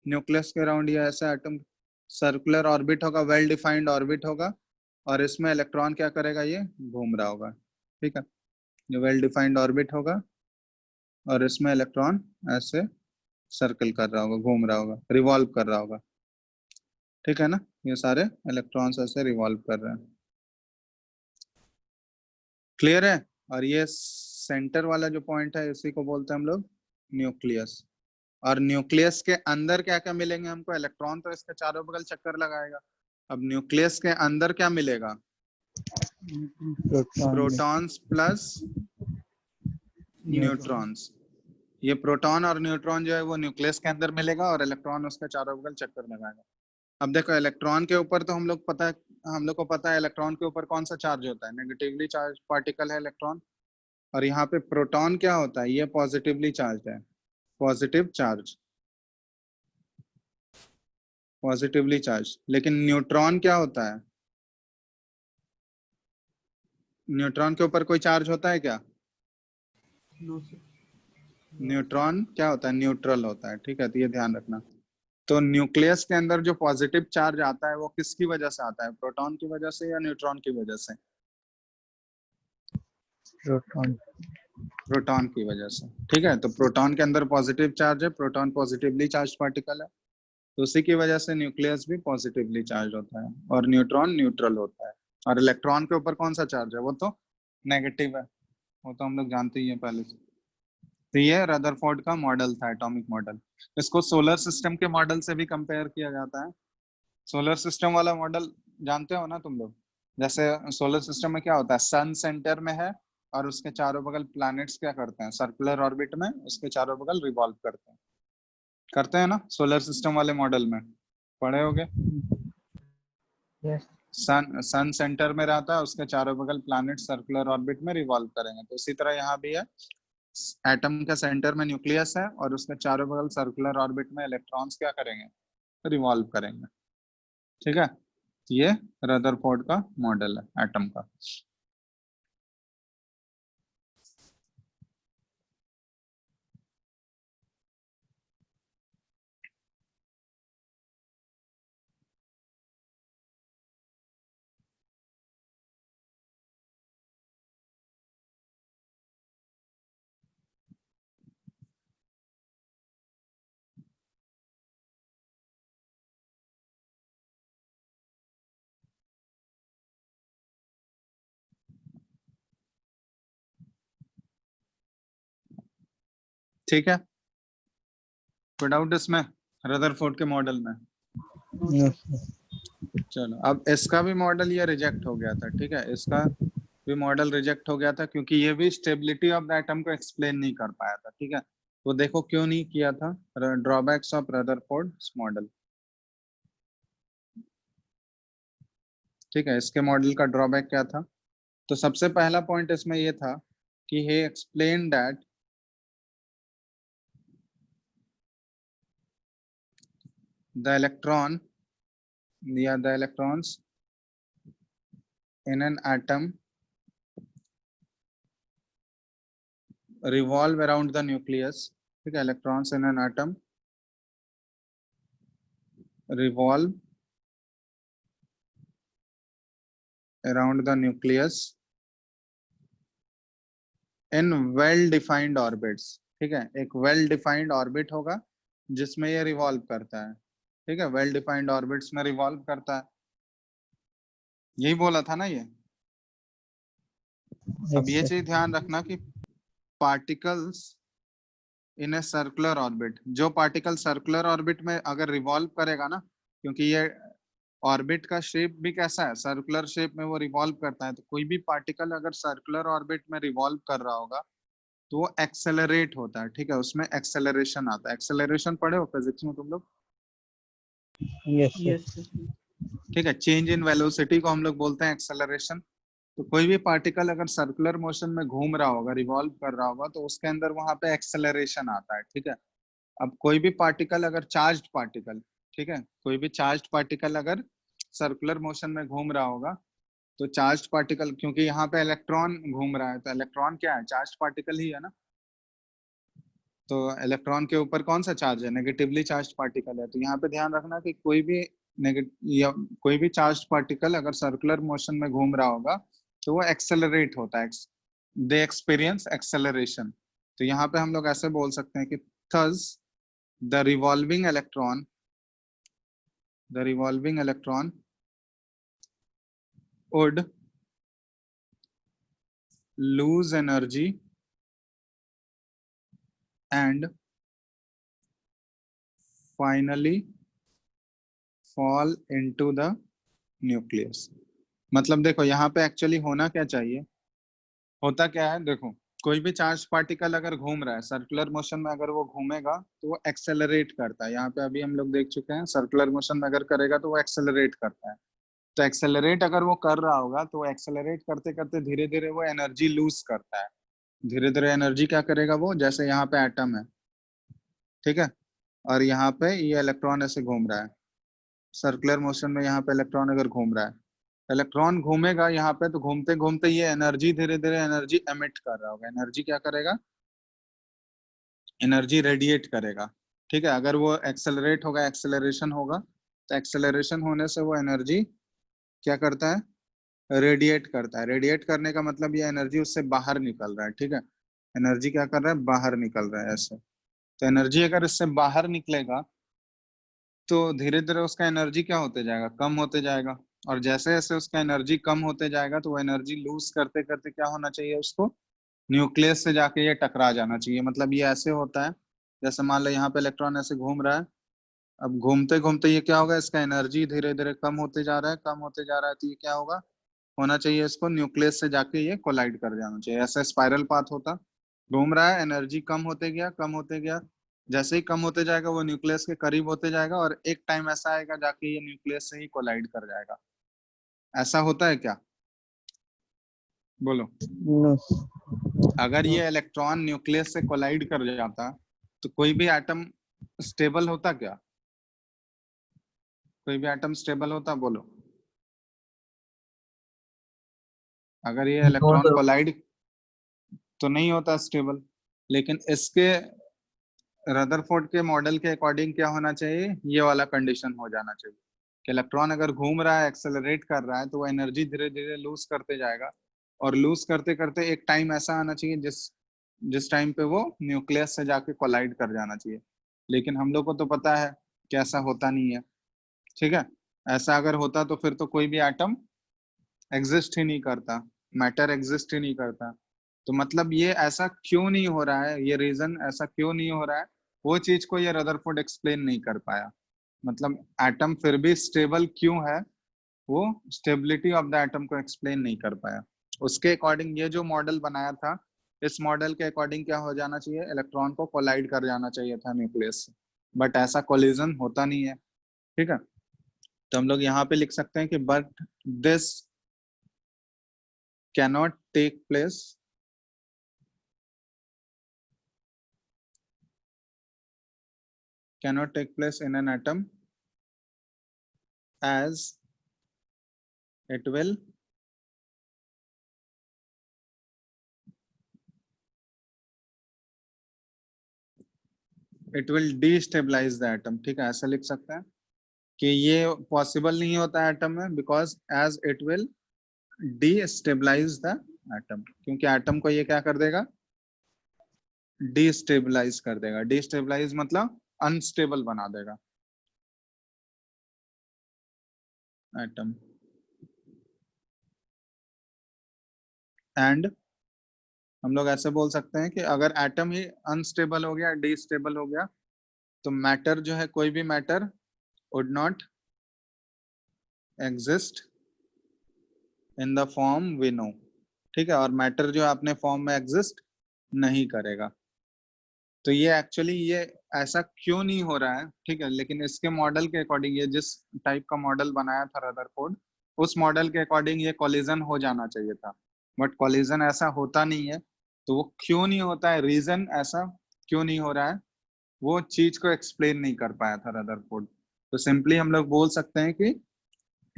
S1: न्यूक्लियस के अराउंड ये ऐसा एटम सर्कुलर ऑर्बिट होगा, वेल डिफाइंड ऑर्बिट होगा, और इसमें इलेक्ट्रॉन क्या करेगा? ये घूम रहा होगा। ठीक है, ये वेल डिफाइंड ऑर्बिट होगा और इसमें इलेक्ट्रॉन ऐसे सर्कल कर रहा होगा, घूम रहा होगा, रिवॉल्व कर रहा होगा। ठीक है ना, ये सारे इलेक्ट्रॉन्स ऐसे रिवॉल्व कर रहे हैं। क्लियर है? और ये सेंटर वाला जो पॉइंट है इसी को बोलते हैं हम लोग न्यूक्लियस। और न्यूक्लियस के अंदर क्या क्या मिलेंगे हमको? इलेक्ट्रॉन तो इसके चारों बगल चक्कर लगाएगा। अब न्यूक्लियस के अंदर क्या मिलेगा? Protons plus neutrons. ये प्रोटॉन और न्यूट्रॉन जो है वो न्यूक्लियस के अंदर मिलेगा और इलेक्ट्रॉन उसके चारों बगल चक्कर लगाएगा। अब देखो इलेक्ट्रॉन के ऊपर तो हम लोग को पता है इलेक्ट्रॉन के ऊपर कौन सा चार्ज होता है? नेगेटिवली चार्ज पार्टिकल है इलेक्ट्रॉन। और यहाँ पे प्रोटॉन क्या होता है? ये पॉजिटिवली चार्ज है, पॉजिटिव चार्ज, पॉजिटिवली चार्ज। लेकिन न्यूट्रॉन क्या होता है? न्यूट्रॉन के ऊपर कोई चार्ज होता है क्या? न्यूट्रॉन क्या होता है? न्यूट्रल होता है। ठीक है, तो ये ध्यान रखना। तो न्यूक्लियस के अंदर जो पॉजिटिव चार्ज आता है वो किसकी वजह से आता है? प्रोटॉन की वजह से या न्यूट्रॉन की वजह से?
S3: प्रोटॉन।
S1: प्रोटॉन की वजह से। ठीक है, तो प्रोटॉन के अंदर पॉजिटिव चार्ज है, प्रोटॉन पॉजिटिवली चार्ज पार्टिकल है, तो उसी की वजह से न्यूक्लियस भी पॉजिटिवली चार्ज होता है और न्यूट्रॉन न्यूट्रल होता है। और इलेक्ट्रॉन के ऊपर कौन सा चार्ज है? वो तो नेगेटिव है, वो तो हम लोग जानते ही हैं पहले से। तो ये रदरफोर्ड का मॉडल था, एटॉमिक मॉडल। इसको सोलर सिस्टम के मॉडल से भी कंपेयर किया जाता है। सोलर सिस्टम वाला मॉडल जानते हो ना तुम लोग? जैसे सोलर सिस्टम में क्या होता है? सन सेंटर में है और उसके चारों बगल प्लैनेट्स क्या करते हैं? सर्कुलर ऑर्बिट में उसके चारों बगल रिवॉल्व करते हैं ना? सोलर सिस्टम वाले मॉडल में पढ़े होगे।
S3: यस।
S1: सन सेंटर में रहता है, उसके चारों बगल प्लैनेट सर्कुलर ऑर्बिट में रिवॉल्व करेंगे। तो उसी तरह यहाँ भी है, एटम का सेंटर में न्यूक्लियस है और उसके चारों बगल सर्कुलर ऑर्बिट में इलेक्ट्रॉन्स क्या करेंगे? रिवॉल्व करेंगे। ठीक है, ये रदरफोर्ड का मॉडल है एटम का। ठीक है, कोई डाउट इसमें रदरफोर्ड के मॉडल में? चलो, अब इसका भी मॉडल ये रिजेक्ट हो गया था। ठीक है, इसका भी मॉडल रिजेक्ट हो गया था क्योंकि ये भी स्टेबिलिटी ऑफ द एटम को एक्सप्लेन नहीं कर पाया था। ठीक है, तो देखो क्यों नहीं किया था, ड्रॉबैक्स ऑफ रदरफोर्ड मॉडल। ठीक है, इसके मॉडल का ड्रॉबैक क्या था? तो सबसे पहला पॉइंट इसमें ये था कि he explained that the electrons in an atom revolve around the nucleus. ठीक है, electrons in an atom revolve around the nucleus in well defined orbits. ठीक है, एक well defined orbit होगा जिसमें ये रिवॉल्व करता है। ठीक है, well defined orbits में रिवॉल्व करता है, यही बोला था ना ये। अब ये चीज ध्यान रखना कि particles in a circular orbit, जो पार्टिकल सर्कुलर ऑर्बिट में अगर रिवॉल्व करेगा ना, क्योंकि ये ऑर्बिट का शेप भी कैसा है? सर्कुलर शेप में वो रिवॉल्व करता है। तो कोई भी पार्टिकल अगर सर्कुलर ऑर्बिट में रिवॉल्व कर रहा होगा तो वो एक्सेलरेट होता है। ठीक है, उसमें एक्सेलरेशन आता है। एक्सेलरेशन पढ़े हो फिजिक्स में तुम लोग?
S3: यस।
S1: ठीक है, चेंज इन वेलोसिटी को हम लोग बोलते हैं एक्सेलरेशन। तो कोई भी पार्टिकल अगर सर्कुलर मोशन में घूम रहा होगा, रिवॉल्व कर रहा होगा, तो उसके अंदर वहां पे एक्सेलरेशन आता है। ठीक है, अब कोई भी पार्टिकल अगर चार्ज्ड पार्टिकल, ठीक है, कोई भी चार्ज्ड पार्टिकल अगर सर्कुलर मोशन में घूम रहा होगा, तो चार्ज्ड पार्टिकल, क्योंकि यहाँ पे इलेक्ट्रॉन घूम रहा है, तो इलेक्ट्रॉन क्या है? चार्ज्ड पार्टिकल ही है ना। तो इलेक्ट्रॉन के ऊपर कौन सा चार्ज है? नेगेटिवली चार्ज्ड पार्टिकल है। तो यहाँ पे ध्यान रखना कि कोई भी चार्ज्ड पार्टिकल अगर सर्कुलर मोशन में घूम रहा होगा तो वो एक्सेलरेट होता है, दे एक्सपीरियंस एक्सेलरेशन। तो यहाँ पे हम लोग ऐसे बोल सकते हैं कि thus the revolving electron would lose energy and finally fall into the nucleus। मतलब देखो यहाँ पे एक्चुअली होना क्या चाहिए, होता क्या है, देखो कोई भी चार्ज पार्टिकल अगर घूम रहा है सर्कुलर मोशन में, अगर वो घूमेगा तो वो एक्सेलरेट करता है। यहाँ पे अभी हम लोग देख चुके हैं, सर्कुलर मोशन में अगर करेगा तो वो एक्सेलरेट करता है। तो एक्सेलरेट अगर वो कर रहा होगा तो वो एक्सेलरेट करते करते धीरे धीरे वो एनर्जी लूज करता है। धीरे धीरे एनर्जी क्या करेगा वो, जैसे यहाँ पे एटम है, ठीक है, और यहाँ पे ये इलेक्ट्रॉन ऐसे घूम रहा है सर्कुलर मोशन में। यहाँ पे इलेक्ट्रॉन अगर घूम रहा है, इलेक्ट्रॉन घूमेगा यहाँ पे, तो घूमते घूमते ये एनर्जी धीरे धीरे एनर्जी एमिट कर रहा होगा। एनर्जी क्या करेगा, एनर्जी रेडिएट करेगा, ठीक है। अगर वो एक्सेलरेट होगा, एक्सेलरेशन होगा, तो एक्सेलरेशन होने से वो एनर्जी क्या करता है, रेडिएट करता है। रेडिएट करने का मतलब ये एनर्जी उससे बाहर निकल रहा है, ठीक है। एनर्जी क्या कर रहा है, बाहर निकल रहा है ऐसे। तो एनर्जी अगर इससे बाहर निकलेगा तो धीरे धीरे उसका एनर्जी क्या होते जाएगा, कम होते जाएगा। और जैसे जैसे उसका एनर्जी कम होते जाएगा तो वो एनर्जी लूज करते करते क्या होना चाहिए उसको, न्यूक्लियस से जाके ये टकरा जाना चाहिए। मतलब ये ऐसे होता है, जैसे मान लो यहाँ पे इलेक्ट्रॉन ऐसे घूम रहा है, अब घूमते घूमते ये क्या होगा, इसका एनर्जी धीरे धीरे कम होते जा रहा है, कम होते जा रहा है, तो ये क्या होगा, होना चाहिए इसको न्यूक्लियस से जाके ये कोलाइड कर जाना चाहिए। ऐसा स्पाइरल पाथ होता, घूम रहा है, एनर्जी कम होते गया, कम होते गया, जैसे ही कम होते जाएगा वो न्यूक्लियस के करीब होते जाएगा, और एक टाइम ऐसा आएगा जाके ये न्यूक्लियस से ही कोलाइड कर जाएगा। ऐसा होता है क्या, बोलो।
S3: No.
S1: अगर ये इलेक्ट्रॉन न्यूक्लियस से कोलाइड कर जाता तो कोई भी एटम स्टेबल होता क्या, कोई भी एटम स्टेबल होता, बोलो। अगर ये इलेक्ट्रॉन कोलाइड तो नहीं होता स्टेबल। लेकिन इसके रदरफोर्ड के मॉडल के अकॉर्डिंग क्या होना चाहिए, ये वाला कंडीशन हो जाना चाहिए कि इलेक्ट्रॉन अगर घूम रहा है, एक्सेलरेट कर रहा है, तो वो एनर्जी धीरे धीरे लूज करते जाएगा, और लूज करते करते एक टाइम ऐसा आना चाहिए जिस जिस टाइम पे वो न्यूक्लियस से जाके कोलाइड कर जाना चाहिए। लेकिन हम लोग को तो पता है कि ऐसा होता नहीं है, ठीक है। ऐसा अगर होता तो फिर तो कोई भी एटम एग्जिस्ट ही नहीं करता, मैटर एग्जिस्ट ही नहीं करता। तो मतलब ये ऐसा क्यों नहीं हो रहा है, ये रीजन ऐसा क्यों नहीं हो रहा है, वो चीज को ये रदरफोर्ड एक्सप्लेन नहीं कर पाया। मतलब एटम फिर भी स्टेबल क्यों है, वो स्टेबिलिटी ऑफ द एटम को एक्सप्लेन नहीं कर पाया। उसके अकॉर्डिंग ये जो मॉडल बनाया था, इस मॉडल के अकॉर्डिंग क्या हो जाना चाहिए, इलेक्ट्रॉन को कोलाइड कर जाना चाहिए था न्यूक्लियस से, बट ऐसा कोलिजन होता नहीं है, ठीक है। तो हम लोग यहाँ पे लिख सकते हैं कि but this cannot take place in an atom, as it will destabilize the atom, ठीक है। ऐसा लिख सकते हैं कि ये पॉसिबल नहीं होता एटम में, because as it will destabilize the atom, क्योंकि एटम को ये क्या कर देगा, डिस्टेबलाइज कर देगा। डिस्टेबलाइज मतलब अनस्टेबल बना देगा एटम। एंड हम लोग ऐसे बोल सकते हैं कि अगर एटम ही अनस्टेबल हो गया, डिस्टेबल हो गया, तो मैटर जो है, कोई भी matter would not exist in the form we know, ठीक है। और मैटर जो है अपने फॉर्म में एग्जिस्ट नहीं करेगा। तो ये एक्चुअली ये ऐसा क्यों नहीं हो रहा है, ठीक है। लेकिन इसके मॉडल के अकॉर्डिंग, ये जिस टाइप का मॉडल बनाया था रदरफोर्ड, उस मॉडल के अकॉर्डिंग ये कोलिजन हो जाना चाहिए था, बट कोलिजन ऐसा होता नहीं है। तो वो क्यों नहीं होता है, रीजन ऐसा क्यों नहीं हो रहा है, वो चीज को एक्सप्लेन नहीं कर पाया था रदरफोर्ड। तो सिंपली हम लोग बोल सकते हैं कि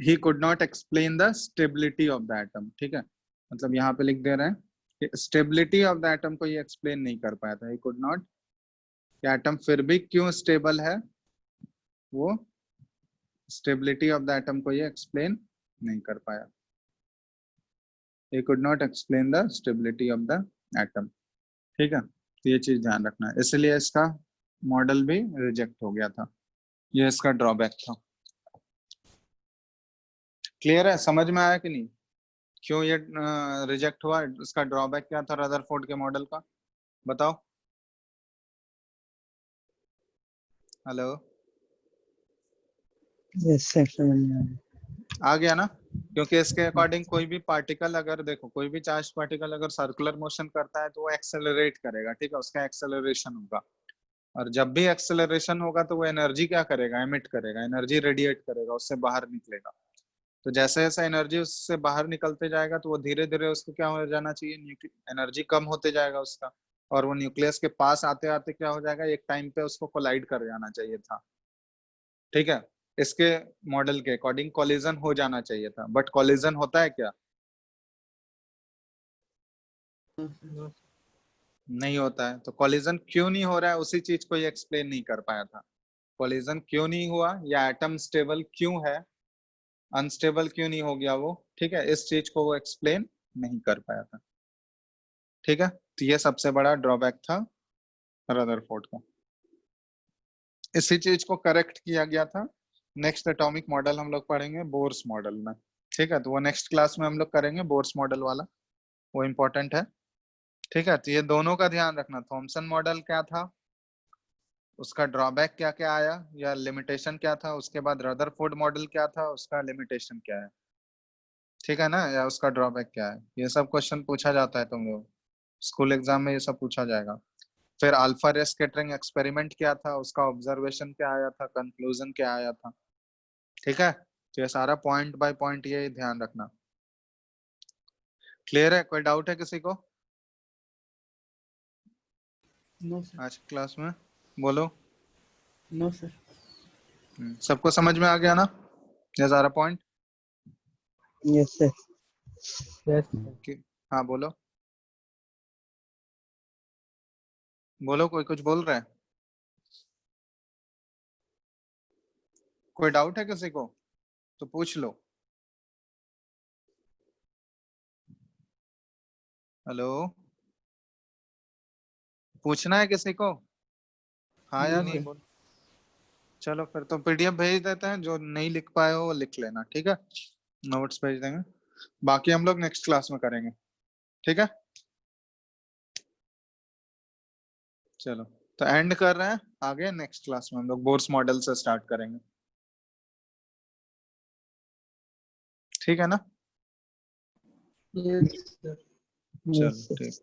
S1: he could not explain the stability of the atom, ठीक है। मतलब यहाँ पे लिख दे रहे हैं कि स्टेबिलिटी ऑफ द एटम को ये एक्सप्लेन नहीं कर पाया था, he could not, कि एटम फिर भी क्यों स्टेबल है, वो स्टेबिलिटी ऑफ द एटम को ये एक्सप्लेन नहीं कर पाया। he could not explain the stability of the atom, ठीक है। तो ये चीज ध्यान रखना है, इसलिए इसका मॉडल भी रिजेक्ट हो गया था, ये इसका ड्रॉबैक था। क्लियर है, समझ में आया कि नहीं, क्यों ये रिजेक्ट हुआ, उसका ड्रॉबैक क्या था रदरफोर्ड के मॉडल का, बताओ। हेलो,
S3: यस सर समझ में आ गया।
S1: आ गया ना? क्योंकि इसके अकॉर्डिंग कोई भी पार्टिकल, अगर देखो कोई भी चार्ज पार्टिकल अगर सर्कुलर मोशन करता है तो वो एक्सेलरेट करेगा, ठीक है, उसका एक्सेलरेशन होगा। और जब भी एक्सेलरेशन होगा तो वो एनर्जी क्या करेगा, एमिट करेगा, एनर्जी रेडिएट करेगा, उससे बाहर निकलेगा। तो जैसे जैसे एनर्जी उससे बाहर निकलते जाएगा तो वो धीरे धीरे उसको क्या हो जाना चाहिए, एनर्जी कम होते जाएगा उसका, और वो न्यूक्लियस के पास आते आते क्या हो जाएगा, एक टाइम पे उसको कोलाइड कर जाना चाहिए था, ठीक है। इसके मॉडल के अकॉर्डिंग कोलिजन हो जाना चाहिए था, बट कोलिजन होता है क्या? नहीं होता है। तो कोलिजन क्यों नहीं हो रहा है, उसी चीज को ये एक्सप्लेन नहीं कर पाया था। कोलिजन क्यों नहीं हुआ, या एटम स्टेबल क्यों है, अनस्टेबल क्यों नहीं हो गया वो, ठीक है, इस चीज को वो एक्सप्लेन नहीं कर पाया था, ठीक है। तो ये सबसे बड़ा ड्रॉबैक था रदरफोर्ड का, इसी चीज को करेक्ट किया गया था। नेक्स्ट एटॉमिक मॉडल हम लोग पढ़ेंगे बोर्स मॉडल में, ठीक है, तो वो नेक्स्ट क्लास में हम लोग करेंगे बोर्स मॉडल वाला, वो इम्पोर्टेंट है, ठीक है। तो ये दोनों का ध्यान रखना, थॉमसन मॉडल क्या था, उसका ड्रॉबैक क्या क्या आया या लिमिटेशन क्या था, उसके बाद रदरफोर्ड मॉडल क्या था, उसका लिमिटेशन क्या है, ठीक है ना, या उसका ड्रॉबैक क्या है, ये सब क्वेश्चन पूछा जाता है तुम लोग स्कूल एग्जाम में, ये सब पूछा जाएगा। फिर अल्फा रे स्कैटरिंग एक्सपेरिमेंट क्या था, उसका ऑब्जर्वेशन क्या आया था, कंक्लूजन क्या आया था, ठीक है। तो ये सारा पॉइंट बाय पॉइंट ये ध्यान रखना। क्लियर है? कोई डाउट है किसी को
S2: नो सर।
S1: आज क्लास में? बोलो।
S2: No sir.
S1: सबको समझ में आ गया ना ये सारा पॉइंट?
S3: Yes sir.
S2: यस
S1: हाँ बोलो, बोलो, कोई कुछ बोल रहा है? कोई डाउट है किसी को तो पूछ लो। हेलो, पूछना है किसी को, हाँ या नहीं? बोल। चलो फिर तो पीडीएफ भेज देते हैं, जो नहीं लिख पाए हो वो लिख लेना, ठीक है, नोट्स भेज देंगे, बाकी हम लोग नेक्स्ट क्लास में करेंगे, ठीक है। चलो, तो एंड कर रहे हैं, आगे नेक्स्ट क्लास में हम लोग बोर्स मॉडल से स्टार्ट करेंगे, ठीक है ना?
S2: Yes sir.
S1: चलो
S3: यस सर।
S1: ठीक।